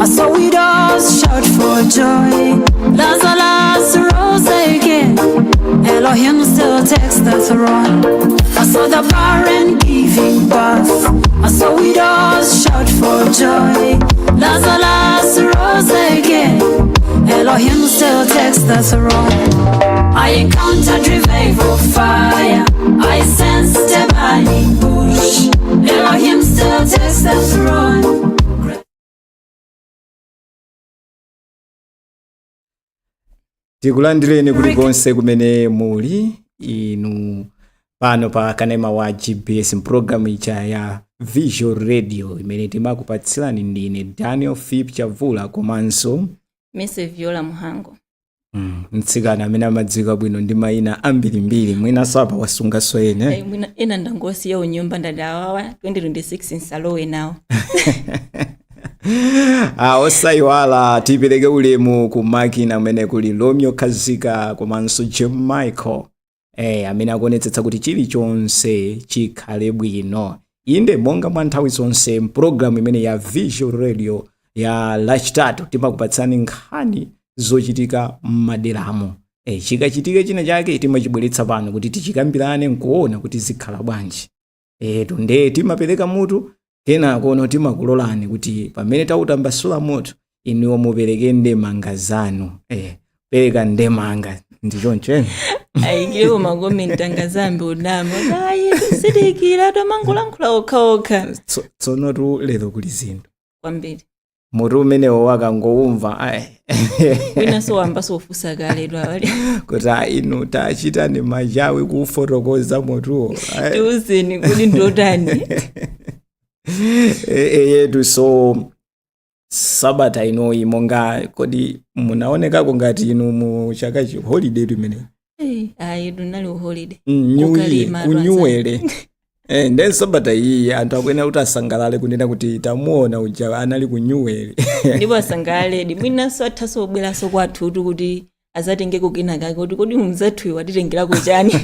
I saw widows shout for joy. Lazarus rose again. Elohim still takes the throne. I saw the barren giving birth. I saw widows shout for joy. Lazarus rose again. Elohim still takes the throne. I encountered revival fire. I sensed a burning bush. Elohim still takes the throne. Tikulandireni kulikonse kumene muli inu pano pa kanema wa GPS program icha ya Visual Radio imene timakupatsirani ndine Daniel Philip Chavula komanso Miss Viola Muhango. Mtsikana amene amadziwika bwino ndi mayina ambirimbiri mwina sapa wasunga soyene. Mwina ena ndangosi ya unyumba ndadawawa 2026 insalowe nawo. Osaiwala tipereke ulemu ku makina amene kuli Romeo Kazika komanso Jim Michael amene akuonetsetsa kuti chilichonse chikhale bwino. Inde monga mwa nthawi zonse program imene ya Visual Radio ya lachitatu timakupatsani nkhani zochitika m'maderamo. Chikachitika china chake timachibweretsa pano kuti tichikambirane nkuona kuti zikhala bwanji. Tunde timapereka mutu kenako timakulolani kuti pamene tautambasula mutu inuwo mupereke ndemanga zanu. Pereka ndemanga ndichonche. Ayigirewo magomenti angazambe udamo. Ayi sidikira tomangulankhula okhaokha. Tsono tu lero kuli zinthu. Kwambiri. Mutu umenewo wakangowumva wina so wamba sofusa kale lwali kuti inu tachitani machawi kufotokoza mutuwo tiuzeni kuli ndotani yetu. So sabata inoyi monga kodi munaonekako ngati inu mu chaka chi holiday limene ayi tunali holiday unyuwele then sabata iyi anthu akwena kuti asangalale kunena kuti tamuona uja anali kunyuwele ndipo asangalale mwina so athaso obweraso kwathu kuti azatengeko kina kake kuti kodi muzathu watitengerako chani.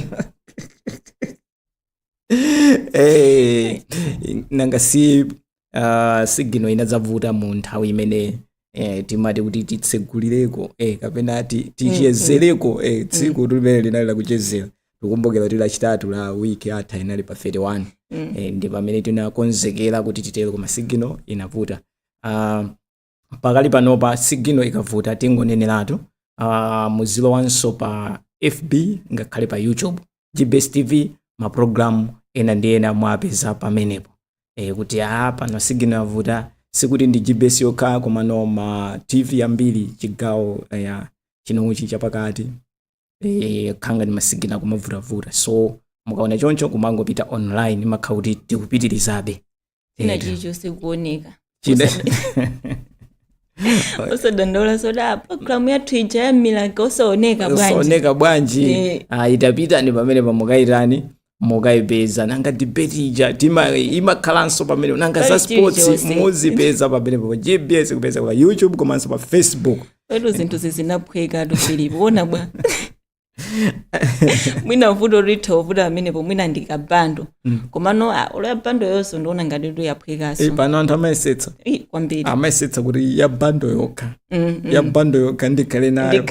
Nanga sigino inadzavuta mu nthawi imene timati kuti titsegulireko kapena tichiyezereko tsiku limene linali lakuchezera. Tikumbukira kuti lachitatu la wiki atha inali pa 31 ndi pamene tinakonzekera kuti titero koma sigino inavuta. Pakali panopa sigino ikavuta tingoneneratu muzilowanso pa FB ngakhale pa YouTube GBS TV maprogramu ena ndi ena mwapeza pamenepo kuti pano sigino yavuta sikuti ndi GBS yokha komano ma TV ambiri chigawo chinonchi chapakati khanga ni masigina kumavuta. So mukaona choncho kumangopita online makhauti tikupitirizabe ina chicho sikuoneka osadandola soda program yathu ija ya milaka osaoneka bwanji itapita ni pamene pamukaitani mukaipeza nanga debate ija imakhalanso pamene nanga za sports muzipeza pamene pa GBS kupeza pa YouTube komanso pa Facebook. Wedo zinthu zizinaphweka tufilipo bwa mwina vuto rito vuto amene pomwina ndikabando komano ola bando yonso ndona ngati ndo yaphwekaso pano anthu amayesetsa kwambiri amayesetsa kuti ya bando yokha ya bando yokha ndikhale nayo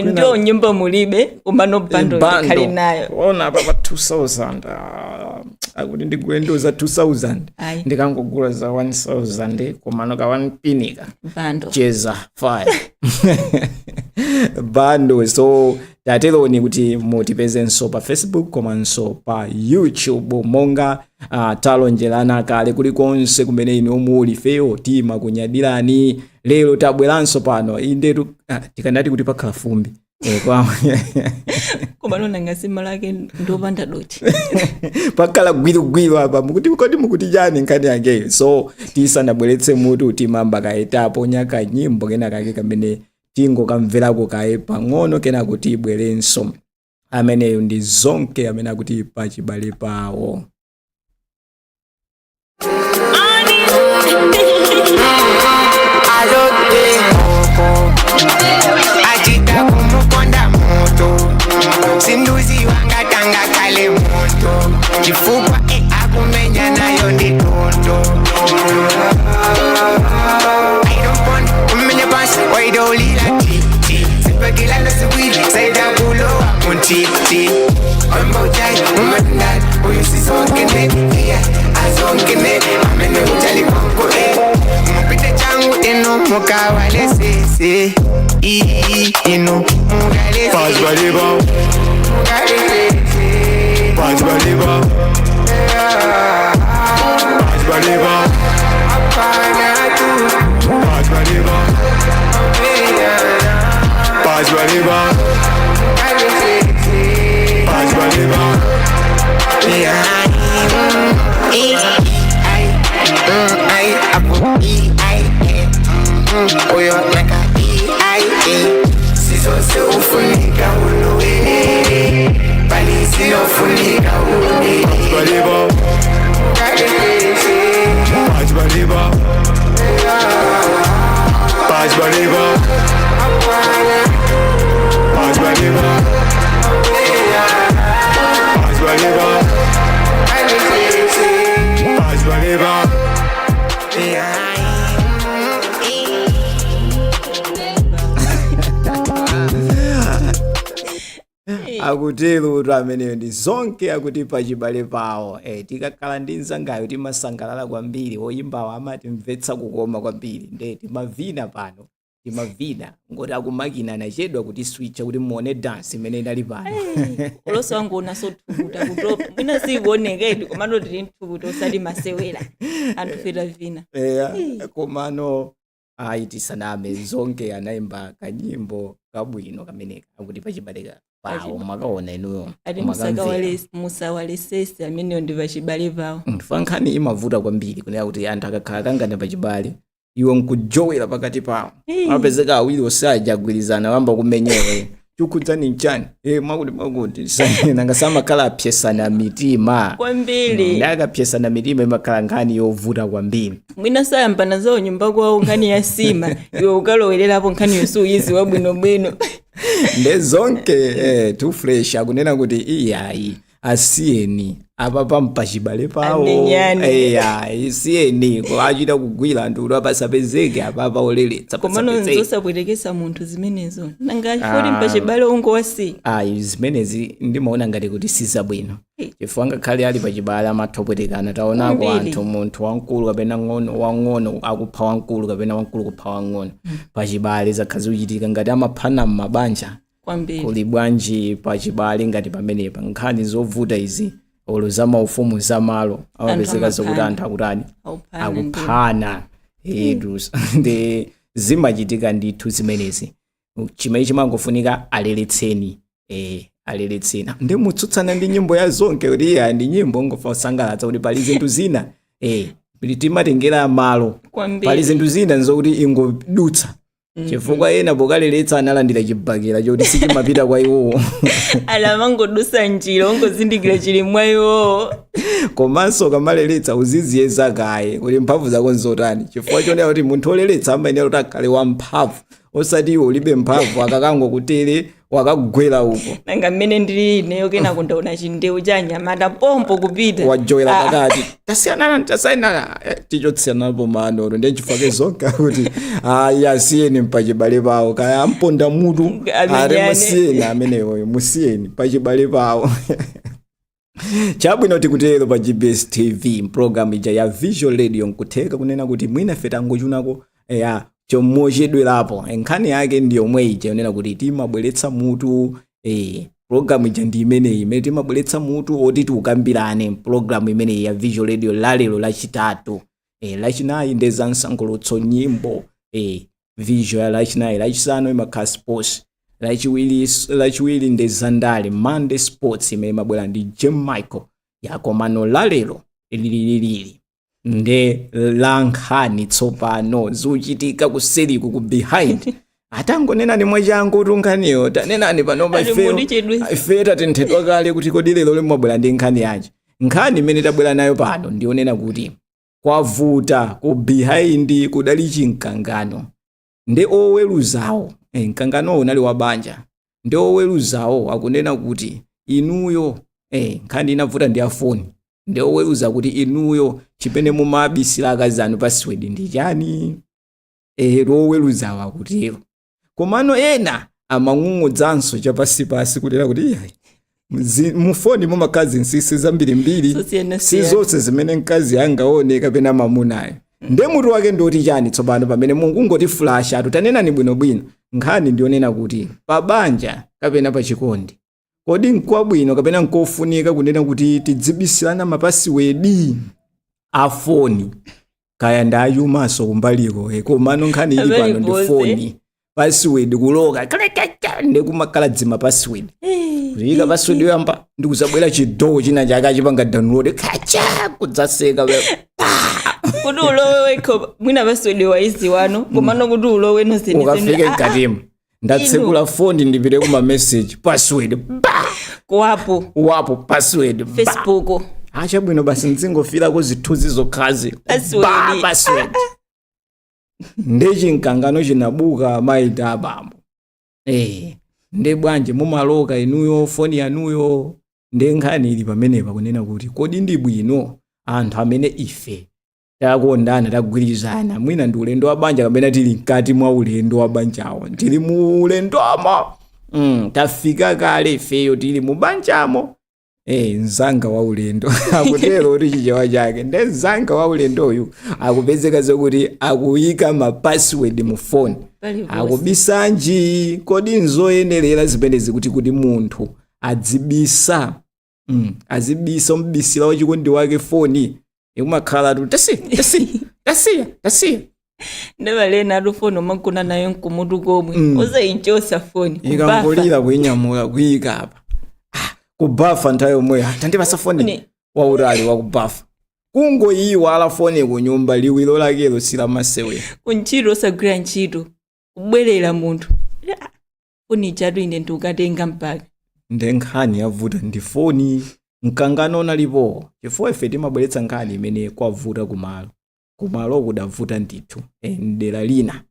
ndio nyumba mulibe komano bando ndikhale nayo ona pa 2000 akuti ndigwendo za 2000 ndikangogula za 1000 komano ka 1 pinika bando cheza fire bando. So tateloni kuti mutipezenso pa Facebook komanso pa YouTube monga talonjerana kale kulikonse kumene inu muli feyo tima kunyadirani. Lero tabweranso pano indetu tikandati kuti pakhala fumbi komano nangasima lake ndopanda doti pakhala gwirugwiru apa mukuti chani nkhani yake. So tisanabweretse mutu timamba kaetapo nyaka nyimbo kena kake kamene tingo kamverako kae pang'ono kena kuti ibwerenso ameneyo ndi zonke amene akuti pachibale pawo. Ajita kumukonda moto sinduzi wanga tanga kale moto chifukwa akumenya nayo ndi tondo. I don't want chiti Wembojai, umandad Uyusizongene, azongene Amene ujali kwangu, Mupite changu inu mukawale sisi Inu mugale sisi Pajbaliba Mugale sisi Pajbaliba Pajbaliba Apana tu Pajbaliba Pajbaliba Mugale sisi Pajbaliba Oyo naka Sizose ufunika uluwe Palisi ufunika uluwe Pajbaliba Pajbaliba Pajbaliba Pajbaliba Pajbaliba Pajbaliba akutero kuti ameneyo ndi zonke akuti pachibale pawo tikakhala ndi nzangayo timasangalala kwambiri oyimbawo amatimvetsa kukoma kwambiri nde timavina pano timavina ngoti akumakina anachedwa kuti switcha kuti muone dance imene inali pano uloso wangu unaso thukuta kutopa mwina sikuonekedi komano tili mthukuta osati masewera anthu feta vina komano ayi tisaname zonke anayimba kanyimbo kabwino kameneka akuti pachibale pawo makaona inuyo ati musawalesese ameneyo ndi pachibale pawo fankhani imavuta kwambiri kunena kuti anthu akakhala kangana pachibale iwe nkujowera pakati pawo apezeka awiri osajagwirizana wamba kumenyewe chukhudzani nchani mwakuti nanga samakhala apyesana mitima kwambiri ndakapyesana mitima imakhala nkhani yovuta kwambiri mwina sayambana zawo nyumba kwawo nkhani ya sima iwe ukalowererapo nkhani yosuyizi wabwinobwino ndezonke too fresh akunena kuti iyayi asiyeni apa pampachibale pawo isiyeni achita kugwira anthu kuti apasapezeke apa paoleretsa komano nzosapwetekesa munthu zimenezo nanga chifoti mpachibale ungowasi ayi zimenezi ndimaona ngati kuti sizabwino chifukwa ngakhale ali pachibale amathopwetekana taonako anthu munthu wamkulu kapena wang'ono akupha wamkulu kapena wamkulu kupha wang'ono pachibale zakhazi kuchitika ngati amaphana m'mabanja kuli bwanji pachibale ngati pamenepa nkhani zovuta izi olo za maufumu za malo amapezeka zokuti anthu akutani akuphana ndi zimachitika ndithu zimenezi chimene chimangofunika aleletseni ndi mutsutsana ndi nyimbo ya zonke kuti iya ndi nyimbo ngofa usangalatsa kuti pali zinthu zina timatengera malo pali zinthu zina nzokuti ingodutsa chifukwa ena pokaleletsa analandira chibakera choti sichimapita kwa iwowo alamangodusa njira ongozindikira chili mwa iwowo komanso kamaleletsa uziziyeza kaye kuti mphamvu zako nzotani chifukwa chonera kuti munthu oleletsa amayenera kuti akhale wamphamvu osati iwo ulibe mphamvu akakangokutere wakagwera uko nanga mmene ndili ineyo kenako ndaona chindewu cha nyamata pompo kupita wajowera pakati tasiyana tichotsiyanapo manoro ndi chifukwa zonke kuti asiyeni mpachibale pawo kaya amponda mutu are musiyeni ameneyo musiyeni pachibale pawo chabwino tikutero pa GBS TV program ija ya Visual Radio nkutheka kunena kuti mwina feta ngochunako chomochedwerapo nkhani yake ndi yomwe ija yonena kuti timabweretsa mutu program ija ndi imeneyi imene timabweretsa mutu oti tiukambirane program imeneyi ya Visual Radio lalero lachitatu lachinayi ndeza nsankulutso nyimbo visual lachinayi lachisanu imakhala sports lachiwiri ndeza ndale Monday sports imene imabwera ndi Jim Michael yakomano lalero lililili nde lankhani tsopano zuchitika kuseriku ku behind atangonenani mwachangu tunkhaniyo tanenani panopa ife tatenthedwa kale kuti kodi lero limabwera ndi nkhani yanji nkhani imene tabwera nayo pano ndionena kuti kwavuta ku behind kudali chinkangano ndi oweruzawo mkanganowo unali wa banja ndi oweruzawo akunena kuti inuyo nkhani inavuta ndi afoni ndi oweruza kuti inuyo chipene mumabisira akazi anu password ndi chani loweruzawo akutero komano ena amang'ung'udzanso chapasipasi kunena kuti mufoni mumakazi nsisi zambirimbiri Zosiyana si siyana. zonse zimene mkazi angaone kapena mamunayo nde mutu wake ndoti chani tsopano pamene mungungoti flash atutanenani bwinobwino nkhani ndionena kuti pabanja kapena pachikondi kodi nkwabwino kapena nkofunika kunena kuti tidzibisilana mapasiwedi a foni kaya ndayumaso kumbaliko komano nkhani ili pano ndi Abalipoze. foni password kuloka ndekumakala dzima password kuyika password yoyamba ndikuzabwera chidoo china chake achipanga download kacha kudzaseka kuti ulowe wekho mwina password waizi wano komano kuti ulowe ukafike mkatimu ndatsekula foni ndipite kuma message password kuwapo password Facebook achabwino basi nzingofirako zithunzi zokhazi password ndechinkangano chinabuka maita abambo nde bwanji mumaloka inuyo foni yanuyo nde nkhani ili pamenepa kunena kuti kodi ndi bwino anthu amene ife takondana tagwirizana mwina ndi ulendo wa banja kapena tili mkati mwa ulendo wa banjawo tili mu ulendomo tafika kale ifeyo tili mu banjamo nzanga wa ulendo akutero kuti chichewa chake nde nzanga wa ulendoyu akupezeka zokuti akuyika mapassword mu foni akubisanji kodi nzoyenerera zimenezi kuti munthu adzibisa azibisa umbisira wachikondi wake foni ikumakhala tu tasiya nevalena atufoni omagona nayo nkumutu komwe osainchosa foni ikangolira kuinyamula kuyika apa kubafa nthawi yomweyo tandipasa foni wautali wakubafa kungoyiwala foni kunyumba liwiro lakelo silamasewe kuntchito osagwira ntchito kubwerera munthu foni chatu ine ndikukatenga mpaka nde nkhani yavuta ndi foni mkangano unalipo chifukwa ife timabweretsa nkhani imene kwavuta kumalo kudavuta ndithu mdera lina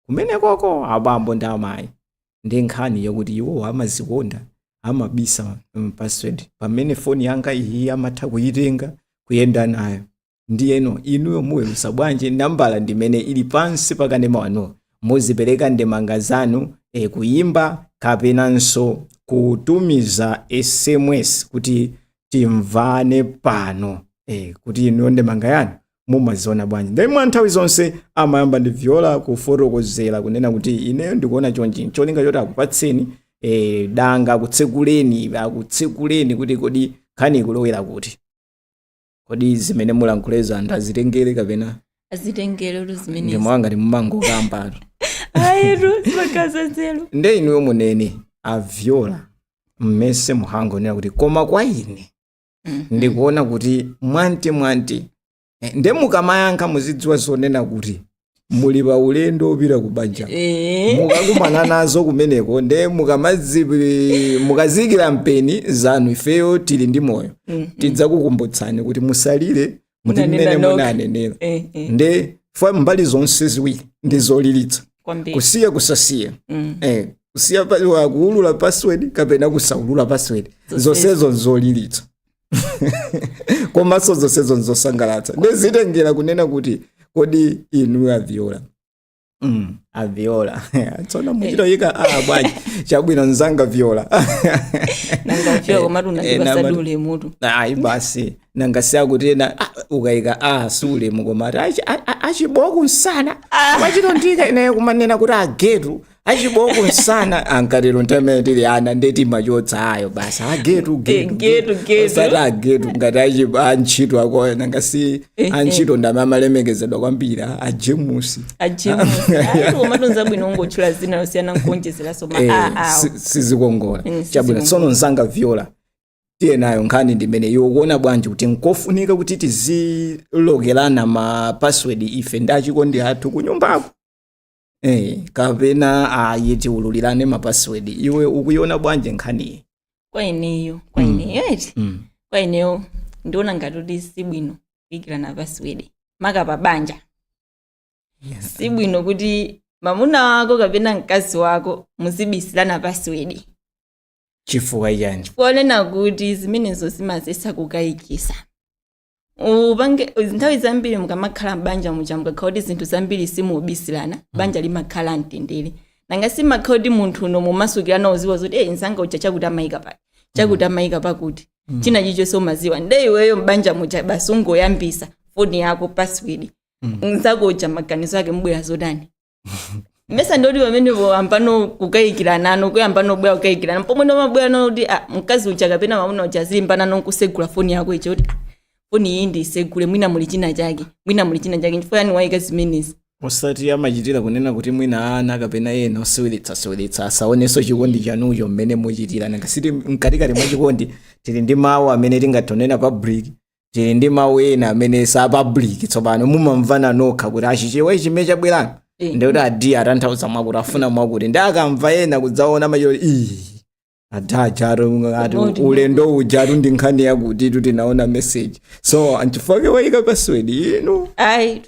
kumene koko abambo ndi amayi ndi nkhani yakuti iwo amazikonda amabisa password pamene foni yanga iyi amatha kuyitenga kuyenda nayo ndiyeno inuyo muwerusa bwanji nambala ndimene ili pansi pakanema wano muzipereka ndemanga zanu kuyimba kapenanso kutumiza SMS kuti timvane pano kuti inuyo ndemanga yanu mumaziona bwanji ndemwe nthawi zonse amayamba ndi Viola kufotokozera kunena kuti ineyo ndikuona chonchi cholinga choti akupatseni danga akutsekuleni kuti kodi khani kulowera kuti kodi zimene mulankhuleza anthu azitengere kapena azitengere kuti zimenezi ndimwanga ndi mmango kambatu ayiru sibakaza nzelo nde inuyo munene a Viola mmese muhango nena kuti koma kwa ine ndikuona kuti mwanti nde mukamayankha muzidziwa zonena kuti muli pa ulendo opita kubanja mukakumana nazo kumeneko nde mukazikira mpeni zanu ifeyo tili ndi moyo tidzakukumbutsani kuti musalire muti mmene munanenera nde fa mbali zonse ziwiri ndi zoliritsa kusiya kusasiya kusiya kuulula password kapena kusaulula password zonsezo nzoliritsa komanso zonsezo nzosangalatsa ndezitengera kunena kuti kodi inu Viola tsona muchitoyika bwanji chabwino nzanga Viola nanga Viola komatu unazibasa mutu ayi basi nanga siyakutena ukayika sule mukomati achiboku nsana wachitondika ineyo kumanena kuti agetu achiboku nsana ankatero ntamene tili ana ndeti machotsa ayo basi agetu osati agetu ngati antchito akoyo nanga si antchito ndamamalemekezedwa kwambiri ajemusi komatu nzabwino ungotchula zina losiyana nkuonjezeraso sizikongola chabwino tsono nzanga Viola tiye nayo nkhani ndimene yokuona bwanji kuti nkofunika kuti tizilogerana ma password ife ndachikondi athu kunyumbako kapena yeti ululirane ma password iwe ukuiona bwanji nkhaniyi kwa ineyo eti kwa ineyo ndiona ngati kuti sibwino kuyikirana password maka pabanja sibwino kuti mamuna wako kapena mkazi wako muzibisilana password chifukwa chani kuonena kuti zimenezo zimazesa kukayikisa upange nthawi zambiri mukamakhala mbanja muja mukakhala kuti zinthu zambiri simubisilana banja limakhala mtendere nanga simakhala kuti munthu uno mumasukirana uziwa zoti nzanga uchacha kuti amayika pali chakuti amayika pakuti china chichonse umaziwa nde iweyo mbanja muja basi ungoyambisa foni yako password nzakoja maganizo ake mbwera zodani mesa ndoti pamenepo ampano kukayikirana ano kuyambano bwera kukayikirana pomwe ndo mabwera noti mkazi uja kapena mamuna uja zimbana nonkusegula foni yako icho kuti foni iyi ndisegule mwina muli china chake chifukwa yani wayika zimenezi osati amachitira kunena kuti mwina ana kapena yena oseweletsaseweletse asaonenso chikondi chanucho mmene muchitira nangasiti mkatikati mwa chikondi tili ndi mawu amene tingatonena public tili ndi mawu ena amene sa public tsopano mumamvana nokha kuti achichewa chimene chabwerano ndikuti adi atanthauza mwakuti afuna mwakuti ndi akamva ena kudzaona machiro adajaro ati ulendo ujatu ndi nkhani yakuti tinaona message so anchifake wayika password ino ayi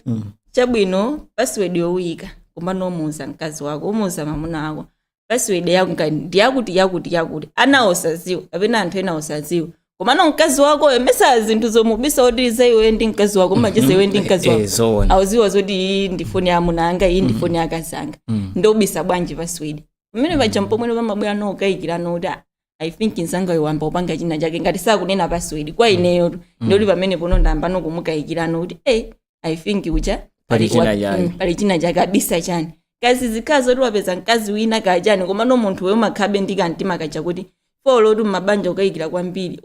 chabwino password yowika koma nomuza mkazi wako umuza mamuna wako password yako ndiyakuti ana osaziwa kapena anthu ena osaziwa koma no mkazi wako emesa zinthu zomubisa oti iwe ndi mkazi wako machese iwe ndi mkazi wako auziwa zoti iyi ndi foni ya amuna anga iyi ndi foni ya akazi anga ndobisa bwanji password mmene pajampo mwene pamabwera nokayikirana kuti I think nzanga iwamba upanga china chake ngati sakunena password kwa ineyo ndoli pamene pono ndamba nokumukayikirana kuti I think uja pali china chake abisa chani kazi zikazo oti wapeza mkazi wina kachani koma no munthu weyo makhabe ndikantima kacha kuti folo tu mabanja ukayikira kwambiri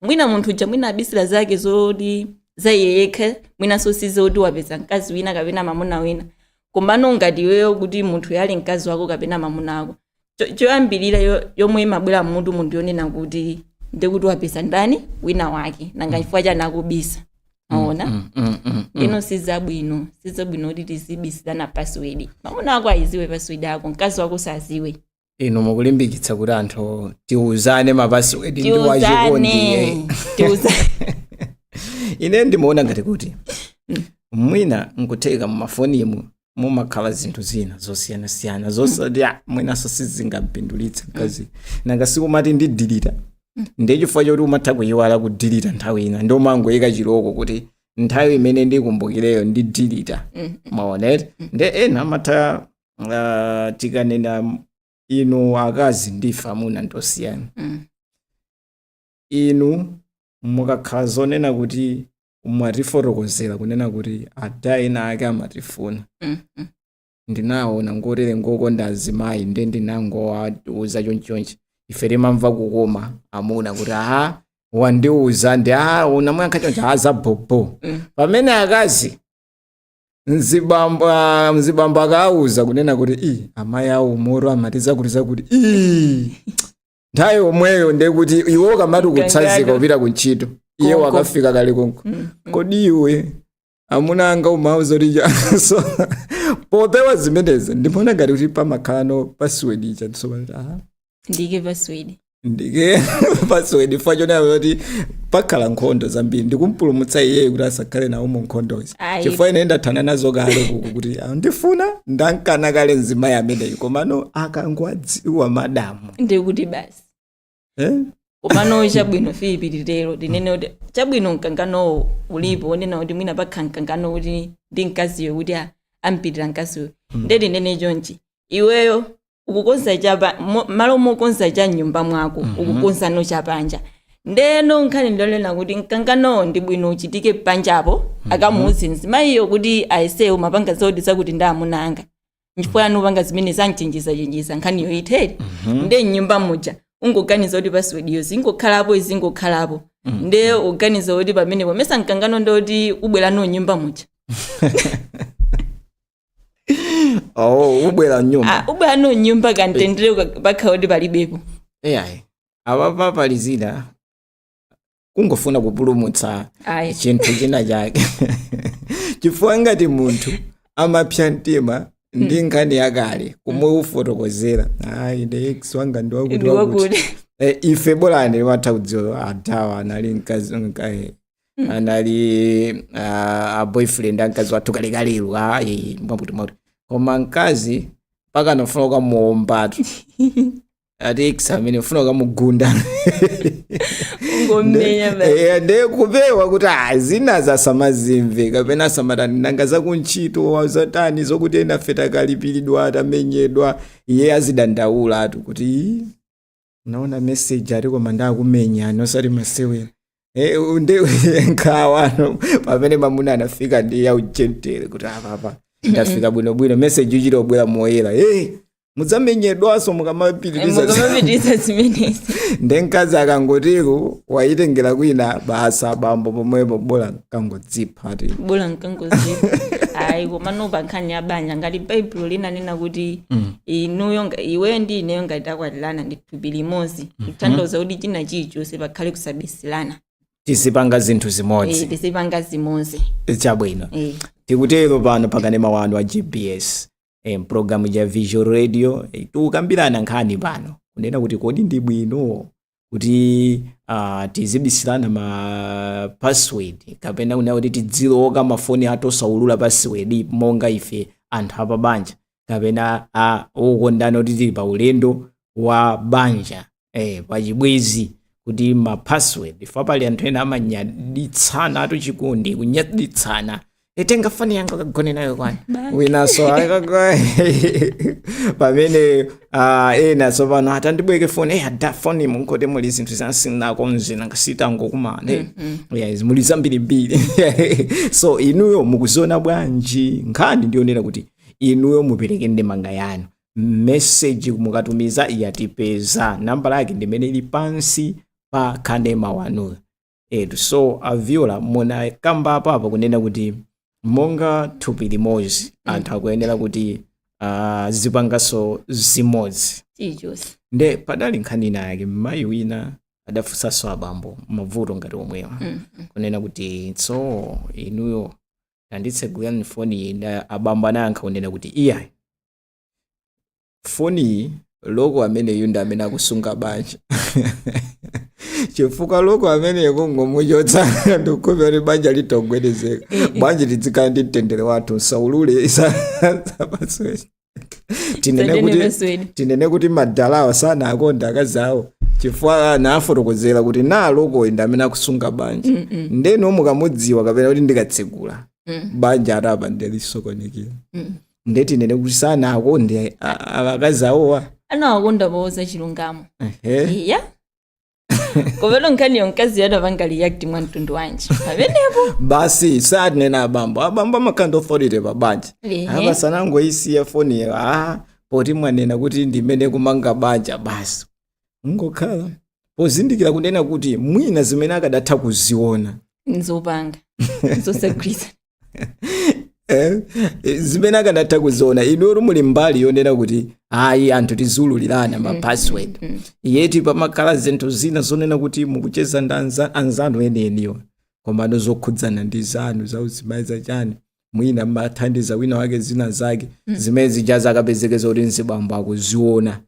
mwina munthu uja mwina abisira zake zoti zayeyekha mwina sosize oti wapeza mkazi wina kapena mamuna wina koma no ngati weyo kuti munthu yali mkazi wako kapena mamuna wako choyambirira yomwe imabwera munthu yonena kuti ndikuti wapeza ndani wina wake nanga chifukwa chani akubisa aona ino sizabwino kuti tizibisirana password mamuna wako ayiziwe password yako mkazi wako saziwe ino mukulimbikitsa kuti anthu tiuzane mapassword ndi wachikondi ine ndimaona ngati kuti mwina nkutheka mumafonimu mumakhala zinthu zina zosiyanasiyana zosati mwinaso sizingapindulitsa mkazi nanga sikumati ndidelete ndiye chifukwa choti umatha kuyiwala kudelete nthawi ina ndi umangoyika chiloko kuti nthawi imene ndikumbukireyo ndidelete maonere ndi ena amatha tikanena inu akazi ndife amuna ndosiyana inu mukakhala zonena kuti mwatifotokozera kunena kuti ada ena ake amatifuna ndinaona ngotere ngokonda azimayi nde ndinangowauza chonchonchi ife timamva kukoma amuna kuti wandiuza ndi unamwankha chonchi aza bobo pamene akazi mzibamba akauza kunena kuti amayi awo moro amatiza kuti nthawi omweyo ndekuti iwo kamati kutsazika kupita kuntchito iye wakafika kale konko kodi iwe amuna anga umauza kuti so popewa zimenezi ndimona ngati kuti pamakhalano password icha tsopa ndike password fachona kuti pakhala nkhondo zambiri ndikumpulumutsa iye kuti asakhale nawo mu nkhondozi chifukwa ine ndathana nazo kale kuti ndifuna ndankana kale mzimayi ameneyi komano akangwadziwa madamu ndikuti basi komano chabwino fiipitirero ndinene kuti chabwino mkangano ulipo onena kuti mwina pakha mkangano kuti ndi mkaziyo kuti ampitira mkaziyo ndeti ndene chonchi iweyo ukukonza chapa malo mokonza cha nyumba mwako ukukonza no chapanja ndeno nkhani ndolena kuti mkangano ndi bwino uchitike panjapo akamuuzi mzimayiyo kuti ayesewo mapanga zodi zakuti ndamuna anga nchifukwa anu panga zimene zanchenjeza nkhani yo ithere nde nyumba muja ungoganiza kuti password yo zingokhalapo nde uganiza kuti pamene pomesa mkangano ndoti ubwera no nyumba muja ubwera nyumba ubwera no nyumba kantendere pakha kuti palibepo apa palizida kungofuna kupulumutsa chinthu china chake chifukwa ngati munthu amapsa mtima ndi nkhani yakale kumwe ufotokozera next wanga ndiwakuti ife bolani limatha kudziwa adawa anali mkazi anali boyfriend amkazi wathu kalekaleru mwaputi koma mkazi paka nofuna ukamuombatu ati x amene ufuna ukamugunda nde kupewa kuti zina zasamazimve kapena samatani nanga zakuntchito wazatani zokuti ena feta kalipiridwa atamenyedwa iye azidandaula atu kuti naona message ariko manda kumenya anosati masewera nde nkawano pamene mamuna anafika ndi ya uchentere kuti apa ndafika bwinobwino message ichiri obwera moyera mudzamenyedwaso mukamapitiriza zimenezi nde mkazi akangotero waitengera kwina basa bambo pomwepo bola kangodzipha bola nkangodzipha ayi komano pankhani ya banja ngati baibulo linanena kuti iweyo ndi ineyo ngati takwatilana ndi thupi limodzi kutanthauza kuti china chilichonse pakhale kusabisilana tisipanga zinthu zimodzi tisipanga zimodzi chabwino tikutero pano pakanema wanu wa gbs programu ya visual radio tukambirana nkhani pano kunena kuti kodi ndi bwino kuti tizibisilana ma password kapena kunena kuti tidziloka mafoni atosaulula password monga ife anthu apa banja kapena okondana kuti tili pa ulendo wa banja pachibwezi kuti ma password pali anthu ena amanyaditsana atuchikondi kunyaditsana tenga foni yanga kagone nayo kwani winaso akagwa pamene ena sopano atandibweke foni ada foni munkote muli zinthu zansinako mzina ngasitango kumane muli zambirimbiri so inuyo mukuzona bwanji nkhani ndionera kuti inuyo mupereke ndemanga yanu message mukatumiza yatipeza namba lake ndimene ili pansi pa kanema wanuyo so aviola mona kamba apapo kunena kuti monga thupi limodzi anthu akuyenera kuti zipangaso zimodzi nde padali nkhani yake mayi wina adafunsanso abambo mavuto ngati omwewa kunena kuti so inuyo tanditsegulani foni abambo anayankha kunena kuti iyayi foni loko ameneyu ndi amene akusunga banja chifukwa loko amene kungomuchotsa ndikukhupira kuti banja litogwedezeka banja lidzikhala ndi mtendere wathu saulule zapaswezi tinene kuti madalawa sana akonda akazi awo chifukwa nafotokozera kuti loko ndi amene akusunga banja ndeno mukamudziwa kapena kuti ndikatsegula banja atapa ndelisokonekera nde tinene kuti sana akonde akazi awowa anawakonda boza chilungamo kopelo nkhaniyo mkazi adapanga react mwa mtundu wanje pamenepo basi satinena abambo amakanda authority pa banja apa sanangoisiya foni poti mwanena kuti ndimene kumanga banja basi ngokhala pozindikira kunena kuti mwina zimene akadatha kuziona nzopanga zosagwiza zimene akanatha kuziona inu muli mbali yonena kuti ayi anthu tizululirana ma password yeti pamakhala zinthu zina zonena kuti mukucheza ndi anzanu enieniwa komano zokhudzana ndi zanu zauzimayi zachani mwina mathandiza wina wake zina zake zimene zijaza akapezekeza kuti nzibambo akuziona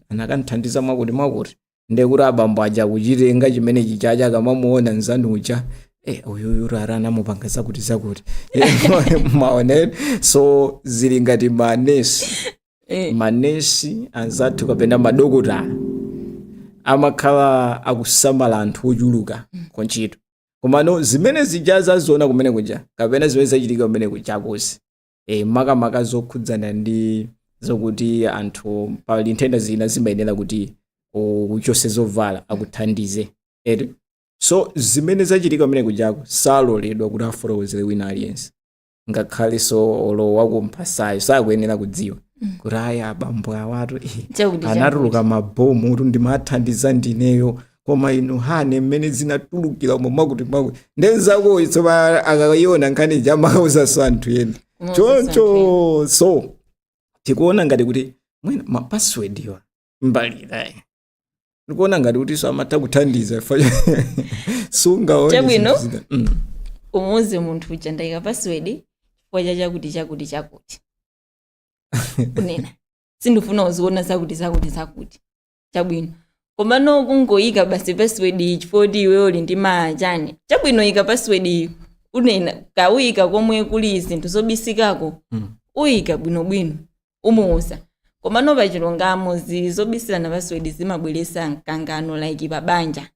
anakanthandiza mwakuti ndekuti abambo aja kuchitenga chimene chichacha akamamuona nzanucha uyuyu rarana mupanga zakuti maoneni so zili ngati manesi anzathu kapena madokotala amakhala akusamala anthu ochuluka kuntchito komano zimene zijaza zona kumene kuja kapena zimene zachitika kumene kuchakosi makamaka zokhudzana ndi zokuti anthu pali nthenda zina zimayenera kuti uchose zovala akuthandize so zimene zachitika kumene kujako saloledwa kuti afotokozere wina aliyense ngakhale so olo wakumphasayo sakuyenera kudziwa kuti aya abambo awatu anatuluka mabomu kuti ndimathandiza ndineyo koma inu hane mmene zinatulukira umo mwakuti ndenzako itsopa akayiona nkhani jamakauzaso anthu ena choncho so tikuona ngati kuti mwina mapassword iwa mbalirayi ndikuona ngati kuti so amatha kuthandiza sungaone chabwino umuze munthu uja ndayika password chifukwa chakuti kunena sindifuna uziona zakuti chabwino komano kungoyika basi password chifukwa kuti iwe uli ndi machani chabwino yika password unena kawika komwe kuli zinthu zobisikako uyika bwinobwino umuuza komano pachilungamo zizobisilana password zimabweresa mkangano like pabanja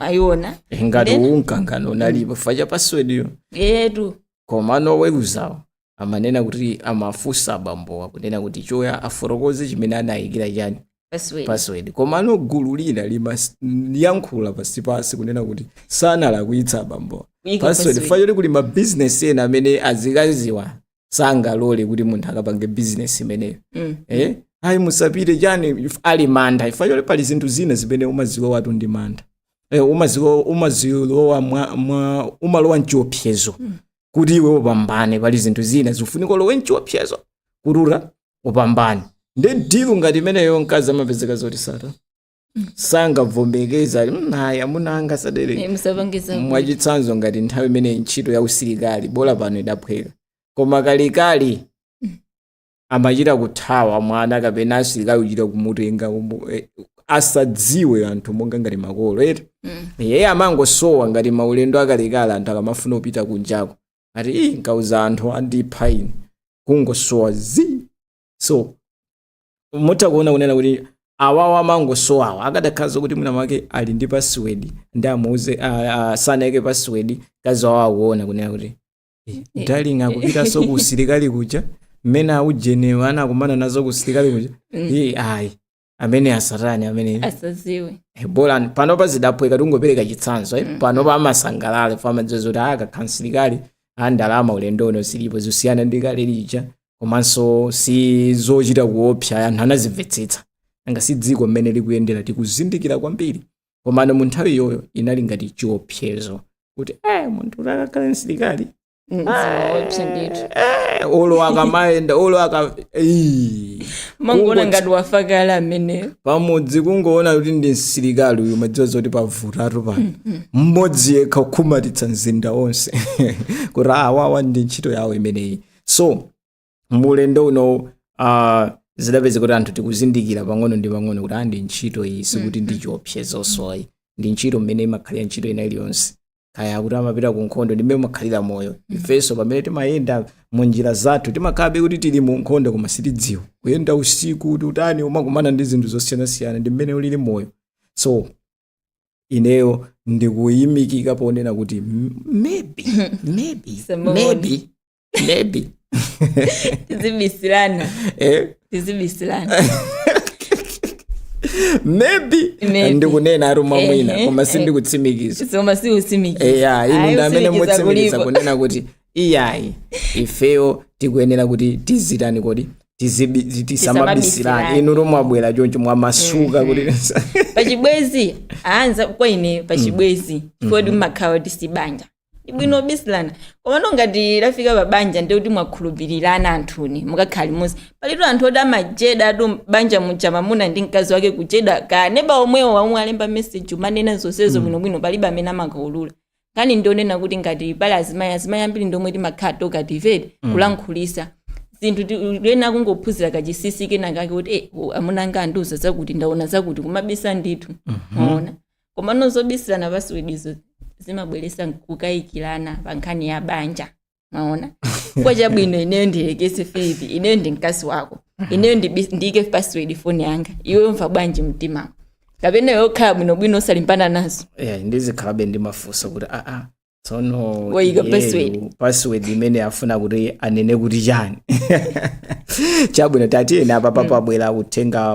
ayona ngati unkangano nalipo facha password yo yetu komano weruzawo amanena kuti amafusa abambowa kunena kuti choya afotokoze chimene anayikira chani password komano gulu lina limayankhula pasipasi kunena kuti sanalakwitsa abambo password fayoli kuli ma business ena amene azikaziwa sangalole kuti munthu akapange business imeneyo ayi musapite chani ali mantha ifayoli pali zinthu zina zimene umazilowa watu ndi mantha umazilowa umalowa mchiopsezo kuti iwe upambane pali zinthu zina zifunika ulowe mchiopsezo kurura upambane ndi dilu ngati imeneyo mkazi amapezeka zoti sangavomekeza naye amuna anga sadere mwachitsanzo ngati nthawi imene ntchito ya usilikali bola pano idaphweka koma kalikali amachita kuthawa mwana kapena asilikali uchita kumutenga asadziwe anthu monga ngati makolo yeye amangosowa ngati maulendo akalikali anthu akamafuna kupita kunjako ati nkauza anthu andipha ine kungosowa so mutakuona kunena kuti awawa amangosowawa akadakhaza kuti mwina mwake ali ndi password ndi amuuze sanayike password kazi wawo akuona kunena kuti darling akupitanso ku usilikali kuja mmene aujenewa anakumana nazo ku usilikali kuja ayi amene asatani amene asaziwe bola panopa zidaphweka tungopereka chitsanzo panopa amasangalala famadziwa kuti akakhansilikali andalama ulendono silipo zosiyana ndi kale lija komanso si zochita kuopsa anthu anazimvetsetsa anga si dziko mmene likuyendera tikuzindikira kwambiri komano mu nthawi iyoyo inali ngati chiopsezo kuti munthu akakhala msilikali olo akamayenda olo mangona ngati wafakala amene pamodzi kungoona kuti ndi msilikali uyu madziwa zoti pavutatu pano mmodzi yekha kukhumatitsa mzinda onse kuti awawa ndi ntchito yawo imeneyi so mulendo uno zidapeza kuti anthu tikuzindikira pang'ono ndi pang'ono kuti ndi ntchito iyi sikuti ndi chiopsezo soyi ndi ntchito mmene imakhalira ntchito ina iliyonse kaya kuti amapita ku nkhondo ndi mmene makhalira moyo ifenso pamene timayenda mu njira zathu timakhabe kuti tili mu nkhondo koma sitidziwa kuyenda usiku kuti utani umakumana ndi zinthu zosiyanasiyana ndi mmene ulili moyo so ineyo ndikuyimikika ponena kuti maybe tizibisilana maybe ndikunena aruma mwina koma sindikutsimikiza koma siutsimikiza inu ndamene mutsimikiza kunena kuti iyayi ifeyo tikuyenera kuti tizitani kodi tisamabisirana inu lomwabwera choncho mwamasuka kuti pachibwezi aanza kwa ine pachibwezi kodi makhawa tisibanja ibwino bisilana koma ngati lafika babanja ndi kuti mwakhulupirirana anthuni mukakhali muzi palitu anthu oti amajeda atu banja muchama muna ndi mkazi wake kujeda kaneba omwewo wamwe alemba message umanena zonsezo bwinobwino palibe amene amakaulula kani ndionena kuti ngati pali azimayi ambiri ndomwe timakhala toka tivete kulankhulisa zinthu lena kungophunzira kachisisi kena kake kuti amunanga andiuza zakuti ndaona zakuti kumabisa ndithu maona koma nozobisirana pasiwedizo zimabweresa kukayikirana pa nkhani ya banja maona kwa chabwino ineyo ndilekese Faith ineyo ndi mkazi wako ineyo ndike password phone yanga iwe mva bwanji mtima kapena yokhala bwinobwino osalimbana nazo ndizikhalabe ndi mafunso kuti tsono wayika password imene afuna kuti anene kuti chani chabwino tatiyena apa papabwera uthenga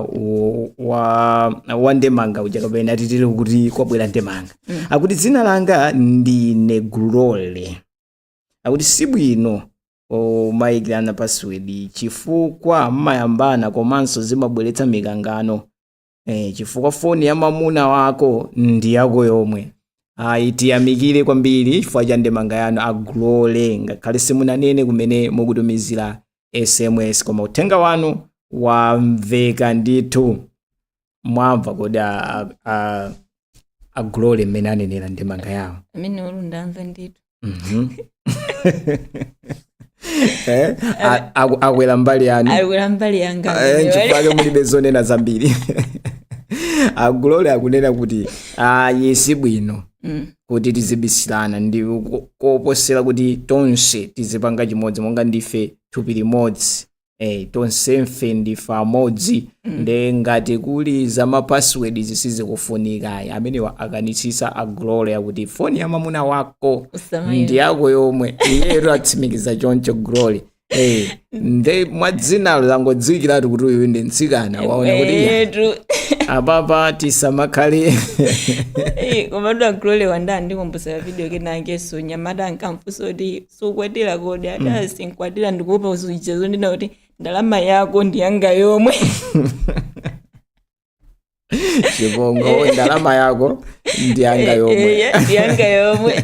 wa ndemanga uja kapena titiri kuti kwabwera ndemanga akuti dzina langa ndine Glole akuti sibwino mayikirana password chifukwa mmayambana komanso zimabweretsa mikangano chifukwa foni ya mamuna wako ndi yako yomwe tiyamikire kwambiri chifukwa cha ndemanga yanu Glole ngakhale simunanene kumene mukutumizira SMS koma uthenga wanu wamveka ndithu mwamva kodi Glole mmene anenera ndemanga yawo amene ndamva ndithu akwera mbali yanga chifukwa mulibe zonena zambiri Glole akunena kuti yesi bwino kuti tizibisirana ndi koposera kuti tonse tizipanga chimodzi monga ndife thupi limodzi tonse mfe ndife amodzi nde ngati kuli za mapassword zisizikufunika amene akanitsisa Glole akuti foni ya mamuna wako ndi yako yomwe iyeyo atsimikiza choncho Glole nde mwadzinalo langodziwikiratu kuti uyu ndi mtsikana waona kuti etu apapa tisamakhale komatu agulole wanda ndikumbusa video kenake so nyamata ankamfusa kuti sukwatira kodi ati sinkwatira ndikupa uzichezo ndina kuti ndalama yako ndiyanga yomwe chibongo ndalama yako ndiyanga yomwe ndiyanga yomwe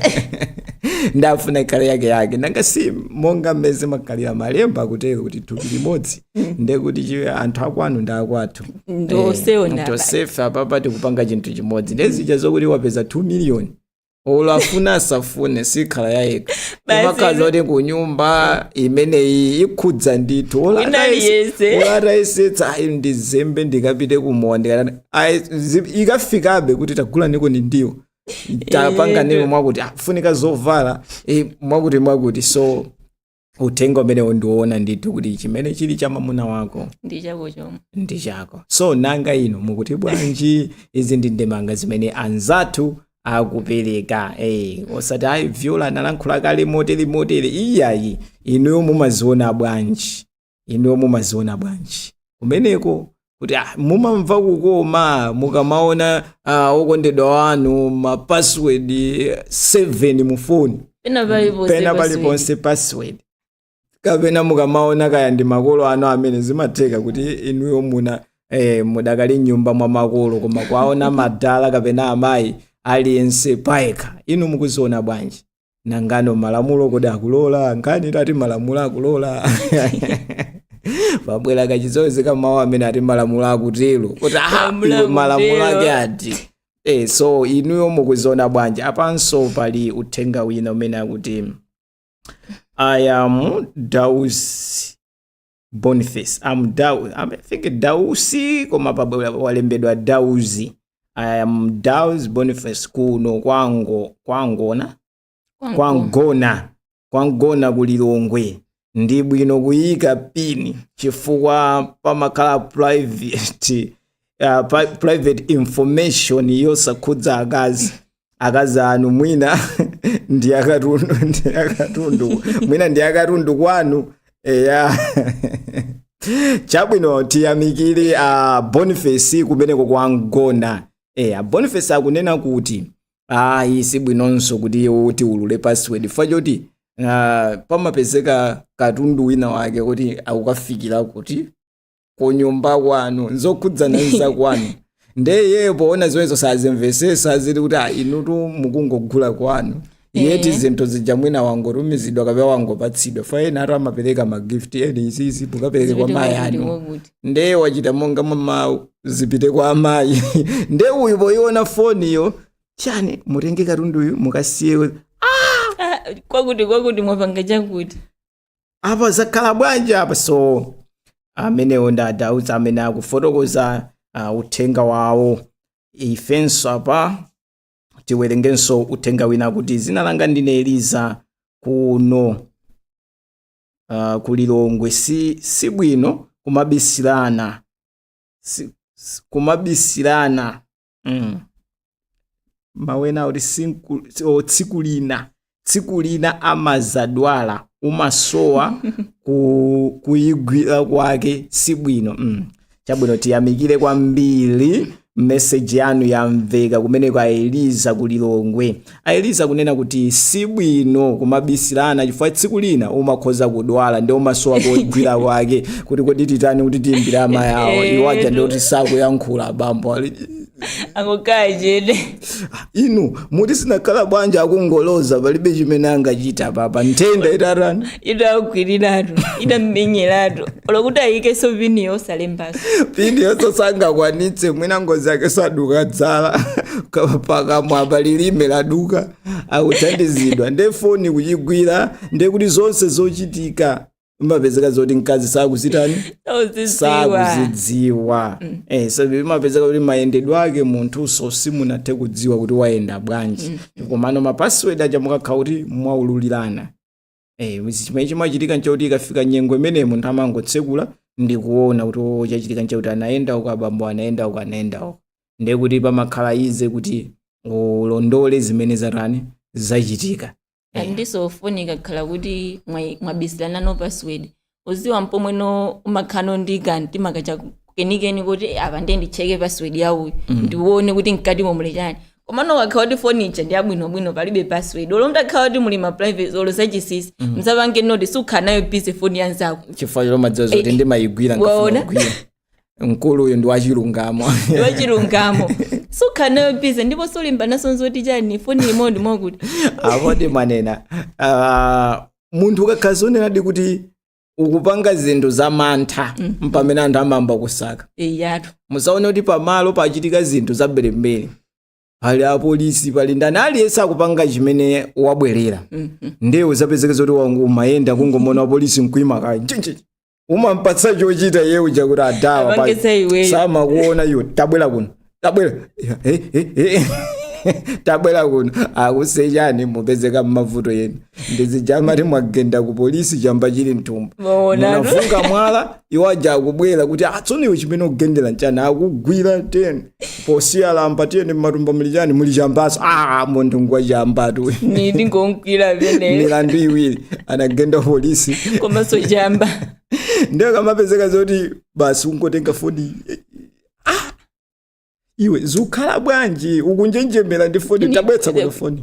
ndafuna ikhale yake nanga si monga mmeze makalira malemba akutero kuti thupi limodzi ndekuti chiwe anthu akwanu ndi akwathu ndosefe apapa tikupanga chinthu chimodzi ndezija zokuti wapeza 2 million olo afuna asafune sikhala yayeka imakhala kuti kunyumba imeneyi ikhudza ndithu olatayesetsa ndizembe ndikapite kumowa ndikatani ikafikabe kuti tagula niko ndi ndiwo tapanga nimo mwakuti funika zovala mwakuti so uthenga umenewo ndiwoona ndithu kuti chimene chili cha mamuna wako ndi chako so nanga ino mukuti bwanji izi ndi ndemanga zimene anzathu akupereka osati ayi vyola analankhula kale motere iyayi inuyo mumaziona bwanji kumeneko kuti mumamva kukoma mukamaona okondedwa wanu mapassword 7 mu phone pena paliponse password kapena mukamaona kaya ndi makolo anu amene zimatheka kuti inuyo mudakali nyumba mwa makolo koma kwaona madala kapena amayi aliyense payekha inu mukuziona bwanji nangano malamulo kodi akulola ngani tati malamulo akulola pabwera kachizoezi kamawu amene ati malamulo akutero kuti malamulo ake ati so inuyo mukuziona bwanji apanso pali uthenga wina umene akuti I am Dausi Boniface I think Dausi koma pabwera walembedwa Dausi I am Dausi Boniface kuno kwangona kulilongwe ndi bwino kuyika pini chifukwa pamakhala private information yosakhudza akazi anu mwina ndi akatundu mwina ndi akatundu kwanu chabwino tiyamikire Boniface kumeneko kwangona Boniface akunena kuti isi bwinonso kuti uti ulule password fachoti pamapezeka katundu wina wake kuti akukafikira kuti kunyumba kwanu nzokhudzana nza kwanu ndeye poona ziwezo sazimvesesa zili kuti inutu mukungogula kwanu yeti zinthu zija mwina wangotumizidwa kapena wangopatsidwa faena atu amapereka magift eni izizi mukapereke kwa mayi anu ndeye wachita monga mama zipite kwa amayi nde uyu poiona foniyo chani mutenge katundu uyu mukasiye kwakuti mwapanga chakuti apa zakhala bwanji apa so amenewo ndi Dausi amene akufotokoza uthenga wawo ifenso apa tiwerengenso uthenga wina kuti zina langa ndine Eliza kuno kulilongwe si bwino kumabisirana mawena kuti tsiku lina amazadwala umasowa kuyigwira kwake si bwino chabwino tiyamikire kwambiri message yanu yamveka kumene kwa Eliza kulilongwe Eliza kunena kuti si bwino kumabisirana chifukwa tsiku lina umakhoza kudwala ndi umasowa kuyigwira kwake kuti kodi titani kuti timbira amayawo iwaja ndi kuti sakuyankhula bambo angokajede inu muti sinakhala bwanja akungoloza palibe chimene angachita papa ntenda itarani idagwiriratu idammenyeratu olokuti ayike so pini yosalembaso pini yososangakwanitse mwina ngozi yake saduka dzala pakamwa palilime laduka akuthandizidwa nde foni kuchigwira nde kuti zonse zochitika mapezeka zoti mkazi sakuzitani sakuzidziwa so mapezeka kuti mayendedwe ake munthu so simunathe kudziwa kuti wayenda bwanji komano mapassword aja mukakhala kuti mwaululirana chimene chimachitika nchakuti ikafika nyengo imene munthu amangotsekula ndi kuona kuti chachitika nchakuti anayenda uko abambo anayenda uko ndiye kuti pamakhala ize kuti ulondole zimene zachitika ndisofunika khala kuti mwabisirana no password uziwa mpomweno umakhano ndigani timakacha kenikeni kuti apa ndiye ndicheke password yauyu ndione kuti mkati momwe chani komano wakhala kuti furniture ndi abwinobwino palibe password olo mtakhala kuti muli ma private olo zachisisi msapange noti sukhala nayo busy phone yanzako chifukwa cholo madziwa zoti ndimayigwira ngafuna mkulu uyu ndi wachilungamo sukhala nayo busy ndipo solimba naso nzoti chani foni imondi mokuti apo ndimanena munthu ukakhala zonenadi kuti ukupanga zinthu za mantha mpamene anthu amamba kusaka yatu musaone kuti pamalo pachitika zinthu za mbelembele pali apolisi pali ndani aliyense akupanga chimene wabwerera ndiye uzapezeka zoti umayenda kungomona apolisi mkuima kaya umampatsa chochita yewu chakuti adawa samakuona iwo tabwera kuno tabwera kuno akusechani mupezeka mmavuto yenu ndizijamati mwagenda ku polisi chamba chili mtumba munafunga mwala iwaja akubwera kuti atsoniwo chimene ugendera nchani akugwira teni posiya lamba teni mmatumba muli chani muli chambaso munthu ngwa chambatu ndingongwira vene milandu iwiri anagenda polisi komanso chamba ndiyo kamapezeka zoti basi ungotenga foni iwe zukhala bwanji ukunjenjemera ndi foni tabwetsa ku foni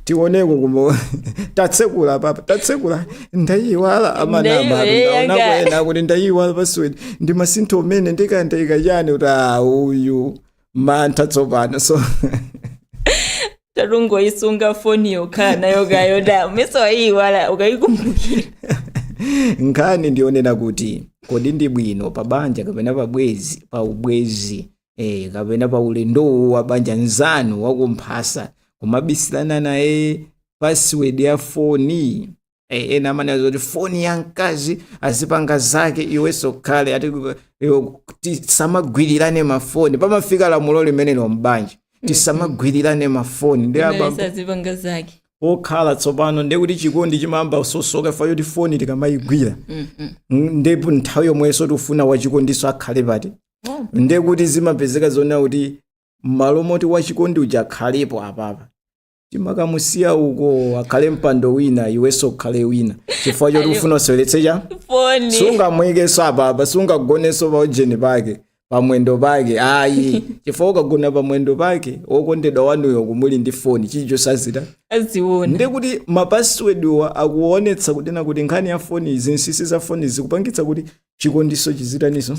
tioneko kumo tatsekula papa tatsekula ndayiwala amanamba ndaona kuti ndayiwala password ndi masintho mene ndikandayika chani kuti uyu mantha tsopano so talungoyisunga foni yokhala nayo kayo da meso ayiwala ukayikumbukira nkhani ndionena kuti kodi ndi bwino pabanja kapena pabwezi pa ubwezi kapena pa ulendo wa banja nzanu wakumphasa kumabisilana naye password ya foni ena amene zoti foni ya mkazi azipanga zake iwenso khale ati tisamagwirirane mafoni pamafika lamulo limenelo mbanja tisamagwirirane mafoni ndi abambo azipanga zake okhala tsopano ndekuti chikondi chimamba sosoka fa yoti foni tikamayigwira ndipo nthawi yomwenso tifuna wachikondiso akhale pati ndekuti zimapezeka zona kuti malo moti wachikondi uja akhalepo apapa timakamusiya uko akhale mpando wina iwenso ukhale wina chifukwa choti ufuna useweletse cha foni sungamwekenso apapa sungagonenso pa ujeni pake pamwendo pake ayi chifukwa ukagona pamwendo pake okondedwa wanuyo kumuli ndi foni chicho sazita aziona ndekuti mapasswordwa akuonetsa kutena kuti nkhani ya foni izi nsisi za foni zikupangitsa kuti chikondiso chizitaniso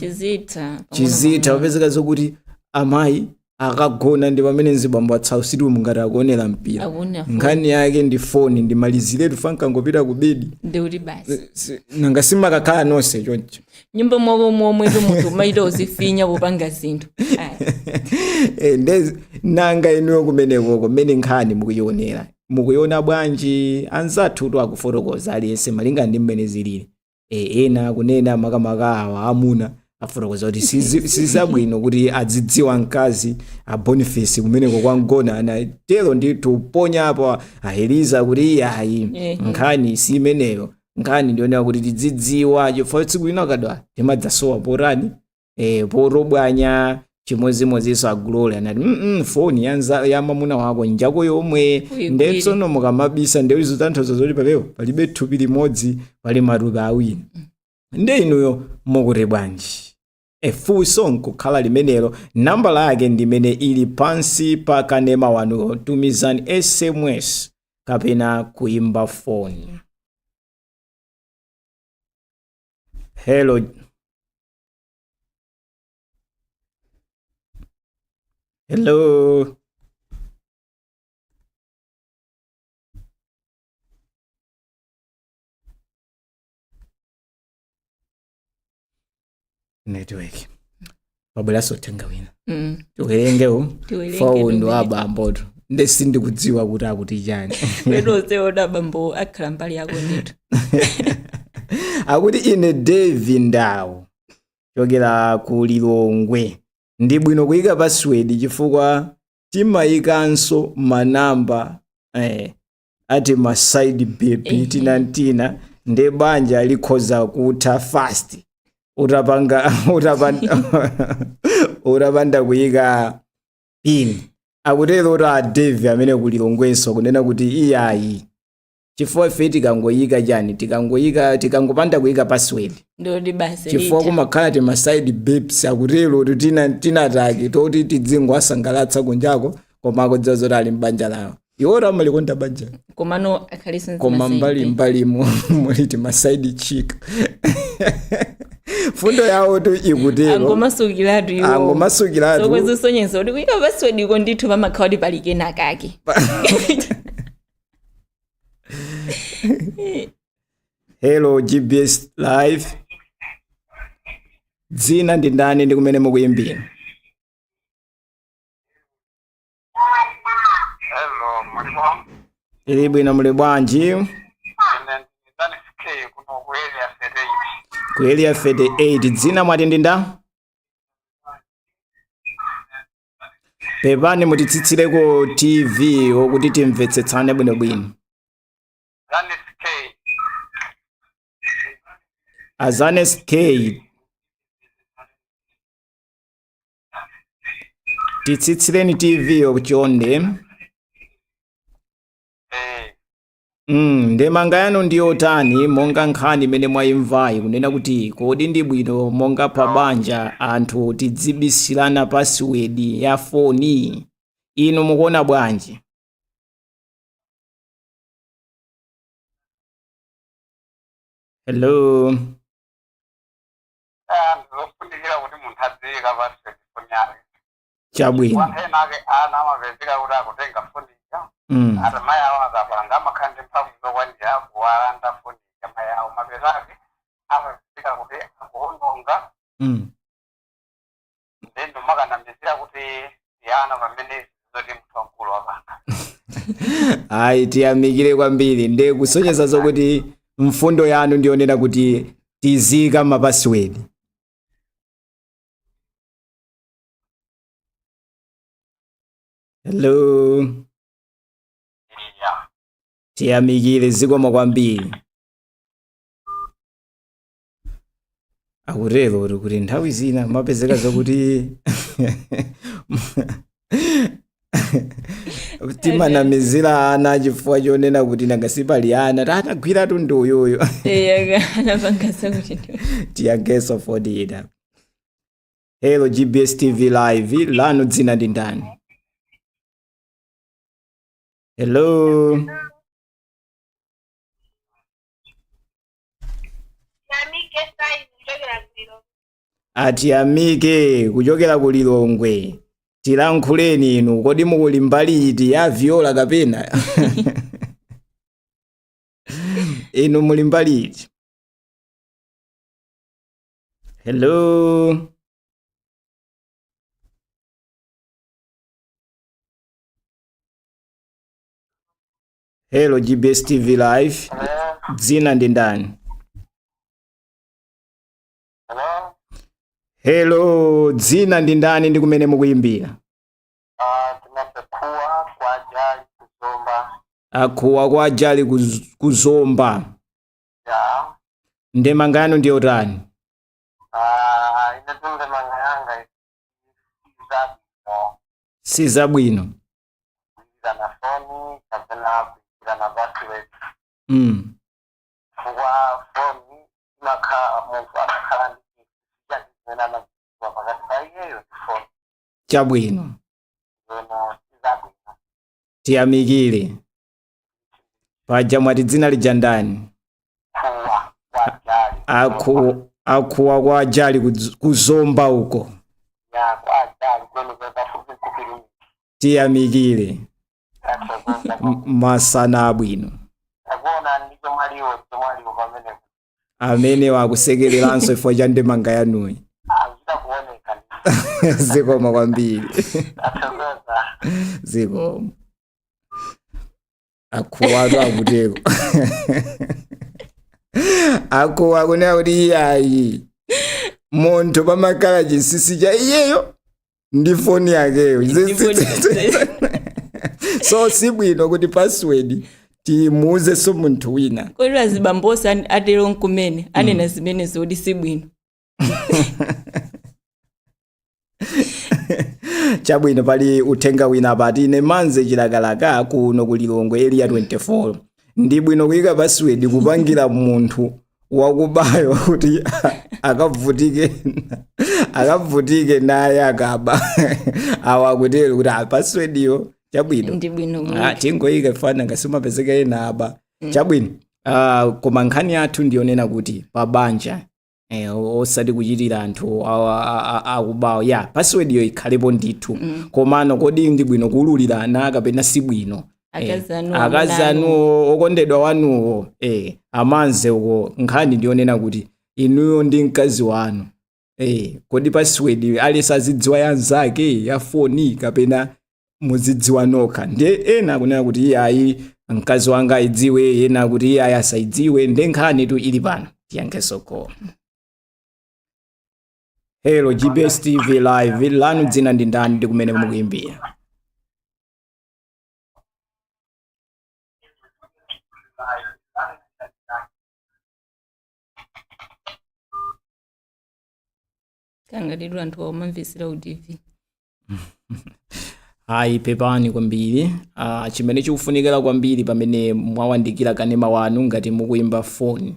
chizita wapezeka zokuti amayi akagona ndi pamene nzibambo atsausitu mungati akuonera mpira nkhani yake ndi foni ndi maliziretu fankangopita ku bedi ndikuti basi nanga simakakhala nonse choncho nyumba momwetu munthu umaita uzifinya popanga zinthu nanga inuyo kumeneko kumene nkhani mukuiona bwanji anzathu akufotokoza aliyense malinga ndi mmene zilili ena kunena makamaka awa amuna afotokoza kuti sizabwino kuti adzidziwa mkazi a Boniface kumeneko kwa ngona anatero ndi tuponya apo aheliza kuti ayi nkhani si imeneyo nkhani ndionera kuti tidzidziwa chifukwa tsiku lina kadwa timadzasowa porani porobwanya chimodzimodzinso aglory anati foni ya mamuna wako njako yomwe ndetsono mukamabisa ndeuli zotanthauza zoti papepo palibe thupi limodzi pali matupi awiri nde inuyo mukuti bwanji funso nkukhala limenelo nambala yake ndimene ili pansi pa kanema wanu tumizani SMS kapena kuimba foni. Hello. Hello. Network. Babulaso tenga wina. Tuwerengeo. Faundo abamboto. Ndesi ndikudziwa kuti akuti chani. Lero zeoda bambo akhala mbali yako ndito. Akuti ine Devi Ndawo. Chokera ku Lilongwe. Ndi bwino kuyika password chifukwa timayikanso manamba ati ma side baby tinantina ndi banja likhoza kutha fast. Urapanda kuyika pin. Akutero ra Devi amene ku Lilongwenso kunena kuti iyayi chifukwa ife tikangoyika chani tikangopanda kuyika password ndoti basi chifukwa kumakhala ti maside bips akutero kuti tinataki toti tidzingo asangalatsa kunjako koma akudziwa zoti ali mbanja lawo iwo ramalikonda banja komano akhaliso koma mbali muli ti maside chick fundo yawo tu ikutero angomasukiratu iwo angomasukiratu sokwezisonyeza kuti kuyika password iko ndithu pamakhala kuti palikena kake Hello GBS Live. Dzina ndi ndani ndi kumene mukuyimbira? Hello, mulimo. Ili bwino muli bwanji? Ine ndani FK kuno ku area 38. Ku area 38 dzina mwati ndi nda? Pepani mutitsitsireko TV okuti timvetsetsane bwinobwino. Ndani FK. Azanes K. Titsitsireni TV okuchonde. Ndemanga yanu ndiyo tani monga nkhani imene mwayimvayi kunena kuti kodi ndi bwino monga pa banja anthu tidzibisirana password ya foni inu mukuona bwanji? Hello. Ndizofundikira kuti munthu adziwika password foni yake. Chabwino. Wanhenake ana amapezeka kuti akutenga foni ya. Ata mai awo akapanga amakhandi mphamvu zokwandira kuwalanda foni ya mai awo mapezake amapezeka kuti akuononga. Ndendo makanamizira kuti yana pamene zoti munthu wamkulu wapanga. Ayi tiyamikire kwambiri ndi kusonyeza zokuti mfundo yanu ndionera kuti tizika mapassword. Hello. Yeah. Tiyamikire zikomo kwambiri. Akutero kuti nthawi zina mapezeka zokuti timanamizira ana chifukwa chonena kuti nangasipali ana tatagwira tundu uyoyo. Tiyageso for data. Hello GBS TV Live lanu dzina ndi ndani? Hello. Atiyamike kuchokera ku Lilongwe. Tilankhuleni inu kodi mukuli mbali iti ya viola kapena? Inu muli mbali iti? Hello. Hello GBS TV Live. Dzina ndi ndani? Hello. Hello, dzina ndi ndani ndi kumene mukuyimbira? Tunapekua kwa ajali kuzomba. Akuwa kwa ajali kuzomba. Ya. Ndemanga yanu ndiyo tani? Ine ndemanga yanga izabwino. Si zabwino. Kuiza na foni, kapena kuiza na password. Kwa foni, muntu akakhala ndi chijani na pakati pa iyeyo foni. Chabwino. Zono izabwino. Tiyamikire. Paja mwati dzina lija ndani? Kuwa kwa ajali. Akuwa kwa ajali kuzomba uko. Ya kwa ajali kwenu kwa fupi kupirumi. Tiyamikire. Masana abwino. Akuona ndicho mwaliwo pamene. Amene wakusekeleranso ifo cha ndemanga yanuyi. Azida kuoneka. Zikomo kwambiri. Athokoza. Zikomo. Akuwatu akuteko. Akuwa kunena kuti iyayi. Munthu pamakhala chinsinsi cha iyeyo ndi foni yakeyo. So sibwino kuti password timuze so munthu wina. Kodi azibambosa atero nkumene anena zimene zodi sibwino. Chabwino pali uthenga wina pati ine manze chilakalaka kuno ku Lilongwe area 24 ndi bwino kuyika password kupangira munthu wakubayo kuti akavutike naye akaba awakutero kuti password yo chabwino ndi bwino tingoyika fana ngasimapezeka ena aba chabwino. Koma nkhani yathu ndionena kuti pabanja osati kuchitira anthu akubawo ya password yo ikhalepo ndithu komano kodi ndi bwino kuululira ana kapena si bwino akazanu okondedwa wanuwo amanze uko nkhani ndionena kuti inuyo ndi mkazi wanu kodi password alisazidziwa yanzake ya foni kapena muzidziwa nokha ndiye ena akunena kuti iyayi mkazi wanga aidziwe ena kuti iyayi asaidziwe ndi nkhani tu ili pano tiyankesoko. Hello GBS TV live lanu dzina ndi ndani ndi kumene mukuimbira? kanga ndidu anthu omamvisira uTV. Hayi pepani kwambiri. Chimene chikufunikira kwambiri pamene mwawandikira kanema wanu ngati mukuimba phone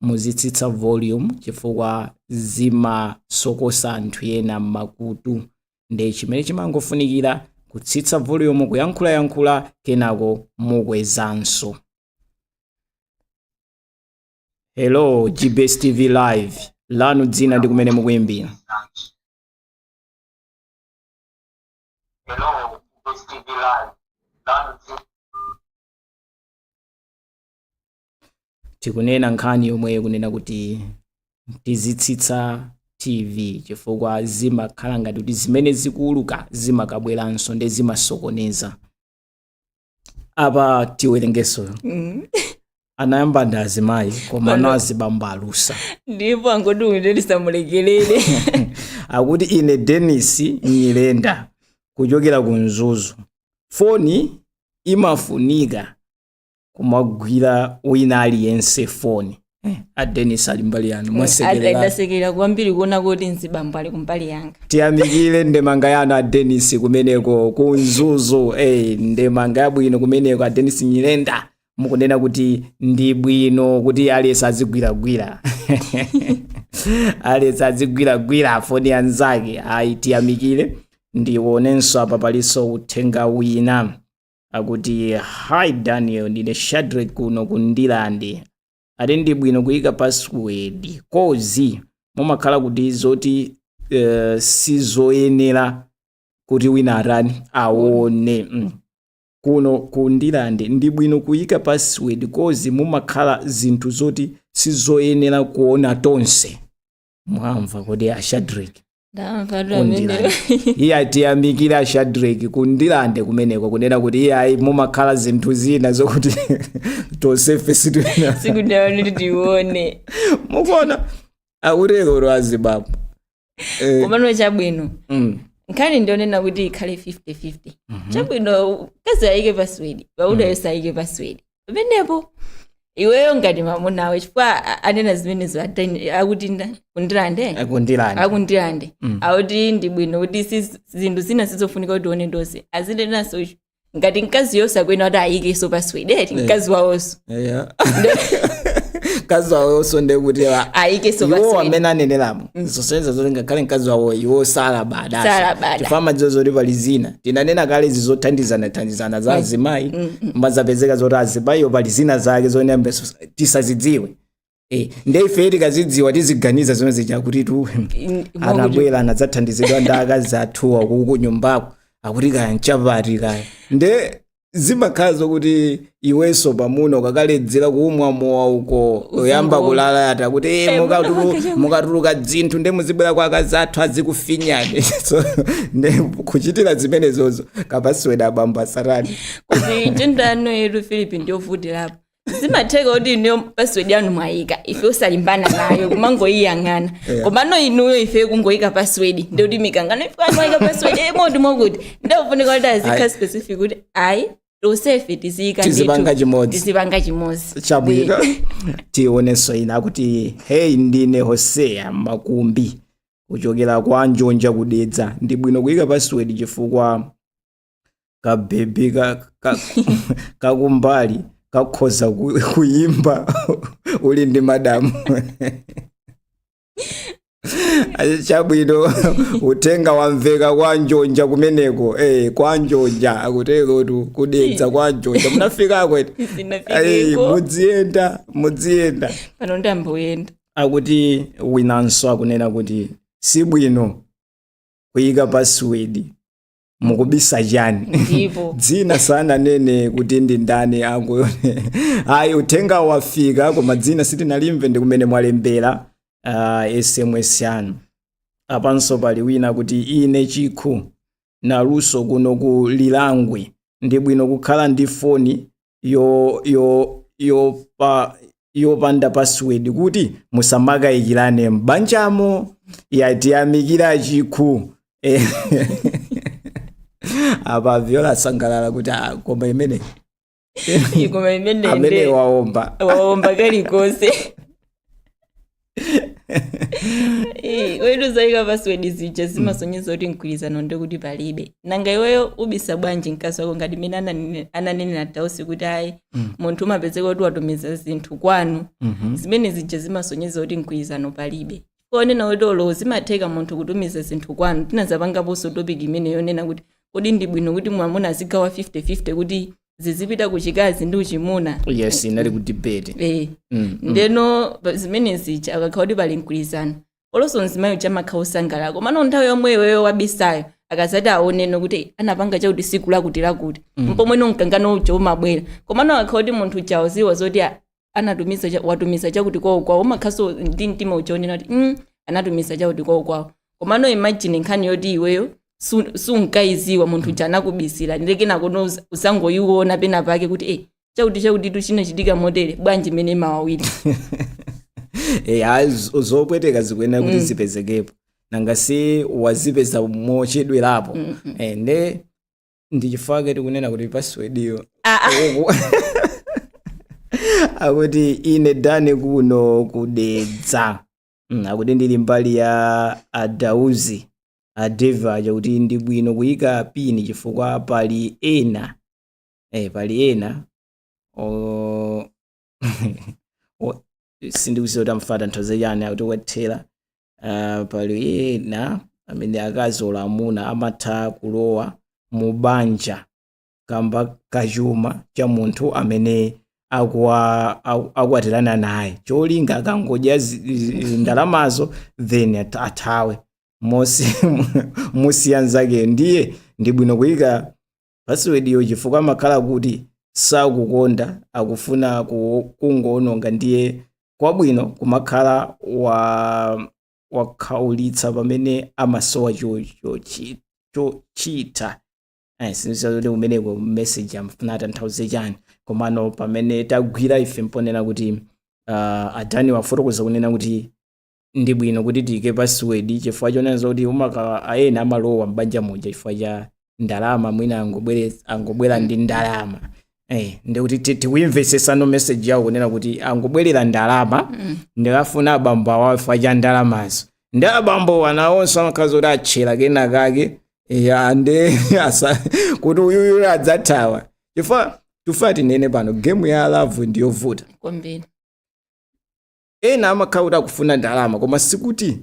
muzitsitsa volume chifukwa zimasokosa anthu ena m'makutu. Ndi chimene chimangofunikira kutsitsa volume kuyankhula kenako mukwezanso. Hello GBS TV live lanu dzina ndi kumene mukuimbira? Hello, GBS TV live. Tikunena nkhani yomwe kunena kuti tizitsitsa TV chifukwa zimakhala ngati kuti zimene zikuuluka zimakabweranso ndi zimasokoneza. Apa tiwerengeso anayamba ndi azimayi koma nazibamba alusa ndipo angoti uyenderisa mulekelere. akuti ine Dennis Nyirenda kuchokera ku Nzuzu, foni imafunika kumagwira wina aliyense foni. Dennis ali mbali yanu mwasekerera. Ndasekerera kwambiri kuona kuti nzibambo ali kumbali yanga. Tiyamikire ndemanga yanu Dennis kumeneko ku Nzuzu. Ndemanga yabwino kumeneko Dennis Nyirenda mukunena kuti ndi bwino kuti aliyense azigwiragwira. Aliyense azigwiragwira foni anzake. Ayi tiyamikire. Ndionenso apa paliso uthenga wina akuti hi Daniel ndine Shadrack kuno kundilande ati ndi bwino kuyika password kozi mumakhala kuti zoti sizoyenera kuti wina arani aone. Kuno kundilande ndi bwino kuyika password kozi mumakhala zinthu zoti sizoyenera kuona tonse. Mwamva kuti a Shadrack iya tiyamikira Shadrack kundilande kumeneko kunena kuti iya mumakhala zinthu zina zokuti tosefe sikuti tione mukuona aurero lwazibabu komano chabwino nkhani ndionena kuti ikhale 50-50 chabwino kazi ayike password pauda yose ayike password pamenepo iweyo ngati mamunawe chifukwa anena zimene akuti akundilande akuti ndi bwino kuti zinthu zina sizofunika kuti one ndonse azinenaso ngati mkazi yonse akwena kuti ayikeso password mkazi wawonso mkazi wawonso ndekuti ayikeso iwo amene aneneramo zoseza zoti ngakhale mkazi wawo iwo salabada chifukwa madziwo zoti pali zina tinanena kale zizothandizana za azimayi mazapezeka zoti azimayiyo pali zina zake zonena tisazidziwe. Ndi ife tikazidziwa tiziganiza zimene zija kuti tu anabwera anadzathandizidwa ndi akazi athuwa kuku nyumbako akuti kaya nchapati kaya nde zimakhala zokuti iwenso pamuno ukakaledzera kuumwa mowa uko oyamba kulala ata kuti mukatuluka dzinthu ndi muzibwera kwa akazi athu azikufinyani. So kuchitira zimene zozo kapasiweda abambo asarani kuti tendano yetu Philip ndiovutirapo zimatheka kuti ino password yanu mwayika ife usalimbana nayo kumangoyiyang'ana komano inuyo ife kungoyika password ndikuti mikangano ife mwayika password modi mwakuti ndaufunika kuti azikha specific kuti ayi tosefe tizipanga chimodzi chabwino. Tionenso ina kuti hey ndine Hosea Makumbi kuchokera kwa Njonja kudedza ndi bwino kuyika password chifukwa kabebe kakumbali kakhoza kuyimba uli ndi madamu chabwino utenga wamveka kwa njonja kumeneko kwa njonja akutero tu kudedza kwa njonja munafika kwete Sinafikeko. mudziyenda pano ndamboyenda akuti winanso akunena kuti sibwino kuyika password mukubisa chani ndipo dzina sana nene kuti ndi ndani anguyone ayi uthenga wafika koma dzina sitinalimve ndi kumene mwalembera SMS yanu apanso pali wina kuti ine chikhu naluso kuno ku Lilangwe ndi bwino kukhala ndi foni yopanda password kuti musamakayikirane m'banjamo yatiyamikira chikhu apa Viola sangalala kuti koma imene koma imene amene waomba kalikonse wetu zaika password zija zimasonyeza kuti mgwirizano ndekuti palibe nanga iweyo ubisa bwanji mkazi wako ngati mene ananenera Tausi kuti ayi munthu umapezeka kuti watumiza zinthu kwanu zimene zija zimasonyeza kuti mgwirizano palibe konena kuti olo zimatheka munthu kutumiza zinthu kwanu tinazapangaponso topic imene yonena kuti kodi ndi bwino kuti mwamuna azigawa 50-50 kuti zizipita kuchikazi ndi uchimuna yes inali ku debate ndeno zimene zija akakhala kuti pali mgwirizano olonso mzimayo chamakhala osangalala komano nthawi yomwe iweyo wabisayo akazati aoneno kuti anapanga chakuti siku lakuti mpomwene mkangano uja umabwera komano akakhala kuti munthu uja uziwa zoti watumiza chakuti kwawo umakhaso ndi mtima uja onena kuti anatumiza chakuti kwawo komano imagine nkhani yoti iweyo sunkayiziwa munthu uja anakubisira ndikenako usangoyiona pena pake kuti chakuti tuchinachitika motere bwanji mene mawawiri zopweteka zikuyenera kuti zipezekepo nanga si wazipeza mochedwerapo nde ndichifake tikunena kuti password iyo akuti ine Dani kuno kudedza akuti ndili mbali ya Adauzi Adeva chakuti ndi bwino kuyika pini chifukwa pali ena sindikuziwa kuti amfata nthoze chani akuti kwathera pali ena amene akazi olamuna amatha kulowa mu banja kamba kachuma cha munthu amene akwatirana naye cholinga akangodya ndalamazo then athawe musiyanzake ndiye ndi bwino kuyika password yo chifukwa amakhala kuti sakukonda akufuna kungononga ndiye kwabwino kumakhala wakhaulitsa pamene amasowa chochita sinizati kumeneko message amfuna atanthauze chani komano pamene tagwira ife mponena kuti Adani wafotokoza kunena kuti ndi bwino kuti tiyike password chifukwa chonena kuti ena amalowa mbanja moja chifukwa cha ndalama mwina angobwera ndi ndalama ndikuti tiwimvesesano message yawo kunena kuti angobwerera ndalama ndikafuna abambo awo chifukwa cha ndalamazo ndi abambo anawonso amakhaza kuti atchera kena kake ande kuti uyuyu adzathawa chifukwa tinene pano game ya love ndiyovuta kwambiri ena amakhala kuti akufuna ndalama koma sikuti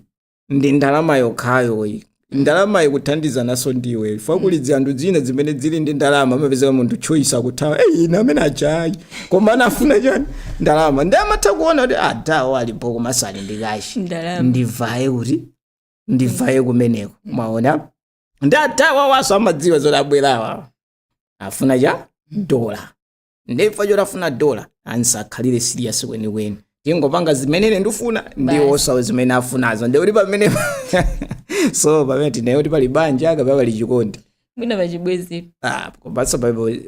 ndi ndalama yokhayo ndalama ikuthandiza naso ndiwe chifukwa kuli zinthu zina zimene zili ndi ndalama amapezeka munthu choice akuthawa ine amene achayi koma anafuna chani ndalama ndi amatha kuona kuti adawo alipo koma sali ndikashi ndivaye kumeneko mwaona ndi adawo awaso amadziwa zoti abwerawa afuna cha dola ndifa choti afuna dola ansakhalire serious kwenikweni tingopanga zimene ndifuna ndiwosawo zimene afunazo ndikuti pamene so pamene tinayoti pali banja kapena pali chikondi mwina pachibwezi komanso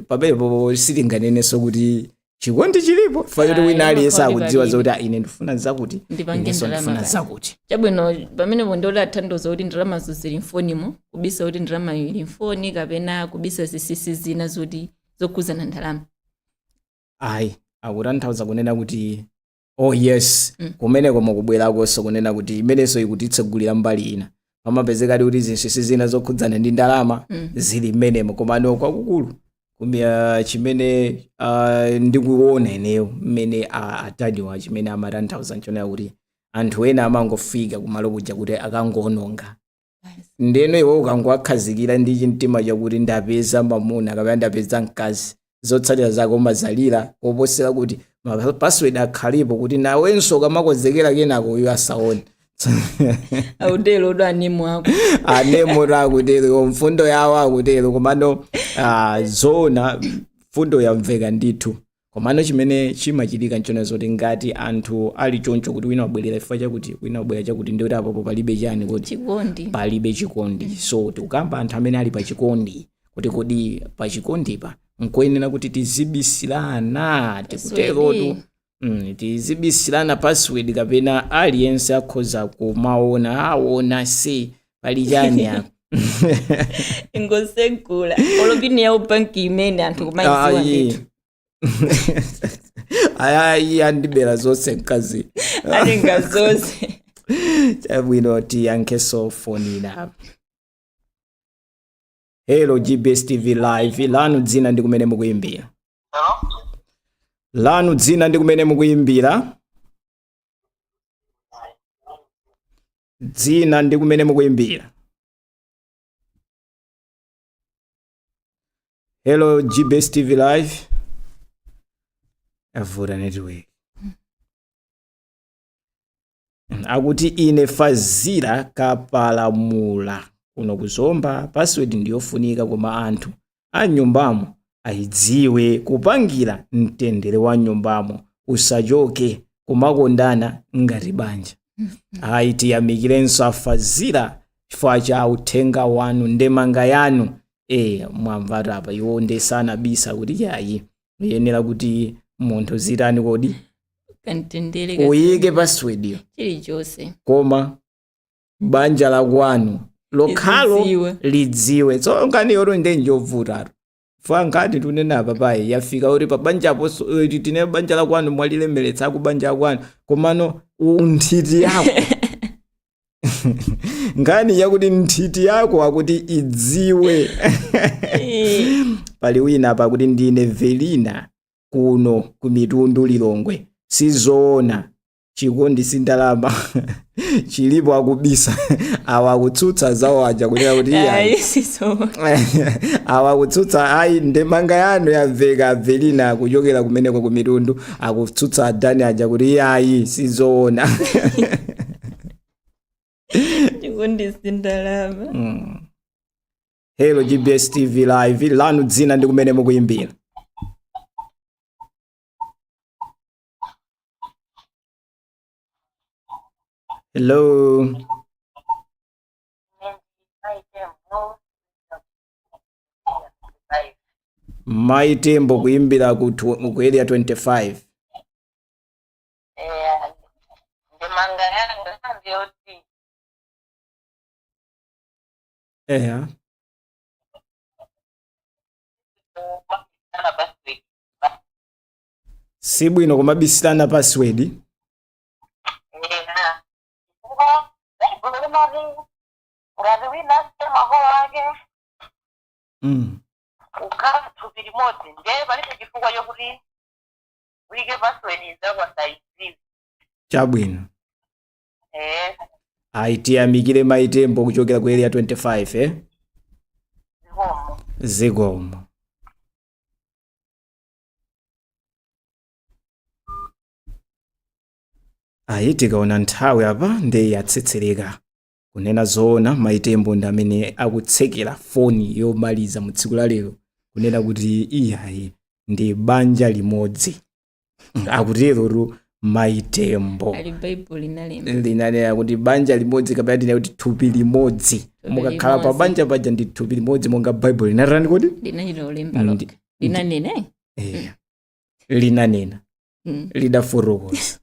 papepo sitinganenenso kuti chikondi chilipo fa choti wina aliyense akudziwa zoti ine ndifuna zakuti inenso ndifuna zakuti chabwino pamenepo ndioti athandiza kuti ndalamazo zili mfonimo kubisa kuti ndalama ili mfoni kapena kubisa zisisi zina zoti zokhuzana ndalama ayi akutanthauza kunena kuti yes kumeneko mukubwerakonso kunena kuti imenenso ikutitsegulira mbali ina pamapezeka kuti zisisi zina zokhudzana ndi ndalama zili mmenemo komano kwakukulu chimene ndikuona ineyo mmene atadiwa chimene amatanthauza nchona kuti anthu ena amangofika kumalo kuja kuti akangoononga ndeno iwe ukangowakhazikira ndi chimtima chakuti ndapeza mamuna kapena ndapeza mkazi zotsatira zako umazalira koposera kuti password akhalipo kuti nawenso kamakozekera kenako iyo asaone autelo ndo anemo ako anemo akutero mfundo yawo akutero komano zona fundo yamveka ndithu komano chimene chimachitika nchona zoti ngati anthu ali choncho kuti wina wabwerera chifukwa chakuti wina wabwerera chakuti ndikuti apopo palibe chani kuti chikondi palibe chikondi so tikukamba anthu amene ali pachikondi kuti kodi pachikondipa nkoyenera kuti tizibisirana tikuterotu tizibisirana password kapena aliyense akhoza kumaona aona si pali chani apo ingosegula olopini ya ubanki imene anthu kumayiziwa ndithu ayayi andibera zonse mkazi atenga zonse chabwino tiyankheso fonina. Hello GBS TV live lanu dzina ndi kumene mukuyimbira. Hello? Lanu dzina ndi kumene mukuyimbira. Dzina ndi kumene mukuyimbira. Hello GBS TV live. Avuta network. Akuti ine Fazira Kapalamula kuno kuzomba password ndiyofunika koma anthu a nyumbamo ayidziwe kupangira mtendere wa nyumbamo usachoke kumakondana ngati banja. Aiti yamikirenso afazira chifukwa cha uthenga wanu ndemanga yanu mwamvatu apa iwo ndesana bisa kuti yayi yenera kuti munthu zitani kodi kantendere uyike password yo chilichonse koma banja la kwanu lokhalo lidziwe so ngani yoro ndi njovuta fa ngati tunena apa paye yafika uri pa banjapo tine banja la kwanu mwalilemeletsa ku banja kwanu komano unthiti yako ngani yakuti nthiti yako akuti idziwe pali wina apa kuti ndine Velina kuno ku Mitundu Lilongwe sizoona chikondi sindalama chilipo akubisa awa kutsutsa zawo aja kulira kuti ayi siso awa kutsutsa ayi ndemanga yanu yamveka Velina kuchokera kumeneko ku Mitundu akutsutsa adani aja kuti ayi sizoona chikondi sindalama. Hello GBS TV live lanu dzina ndi kumene mukuyimbira. Hello. Maitembo kuimbira ku area 25. Ndemanga yanga ndiyoti sibwino kumabisirana password. ukhala thupi limodzi ndiye palibe chifukwa chokuti uyike password zako asayidziwe. Chabwino. Aiti amikire Maitembo kuchokera ku area 25 Zikomo. Aiti kaona nthawi apa ndi yatsetsereka kunena zoona Maitembo ndi amene akutsekera foni yomaliza mu tsiku la lero kunena kuti iyayi ndi banja limodzi akutero Maitembo ali Bible linanena kuti banja limodzi kapena tinena kuti thupi limodzi mukakhala pa banja paja ndi thupi limodzi monga Bible linatani kuti linachita ulemba linanena linanena lidafotokoza.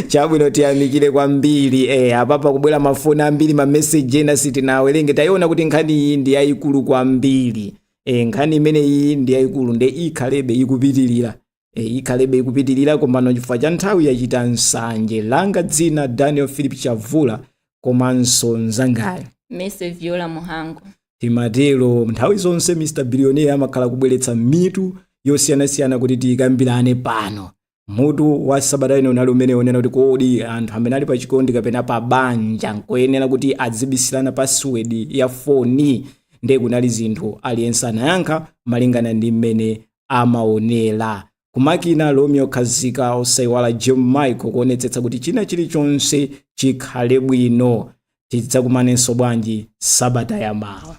Chabwino tiyamikire kwambiri apapa kubwera mafoni ambiri ma message ena sitinawerenge tayiona kuti nkhani iyi ndi yayikulu kwambiri. Nkhani imene iyi ndi yayikulu ndi ikhalebe ikupitirira ikhalebe ikupitirira komano chifukwa cha nthawi yachita nsanje langa dzina Daniel Philip Chavula komanso nzangayo Mese Viola Muhango. timatero nthawi zonse Mr Billionaire amakhala kubweretsa mitu yosiyanasiyana kuti tikambirane pano. Mutu wa sabata ino unali umene unena kuti kodi anthu amene ali pa chikondi kapena pa banja nkoyenera kuti adzibisirana password ya foni. Ndiye kunali zinthu aliyense anayankha malingana ndi mmene amaonera. Kumakina Romeo Khazika osaiwala Jim Michael kuonetsetsa kuti china chilichonse chikhale bwino. Tidzakumanenso bwanji sabata ya mawa.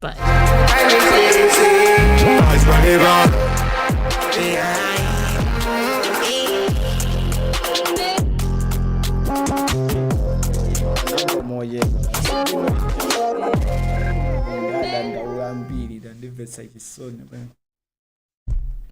Paz whatever. Moye. Ndanda ulambiri ndandivesa chisoni.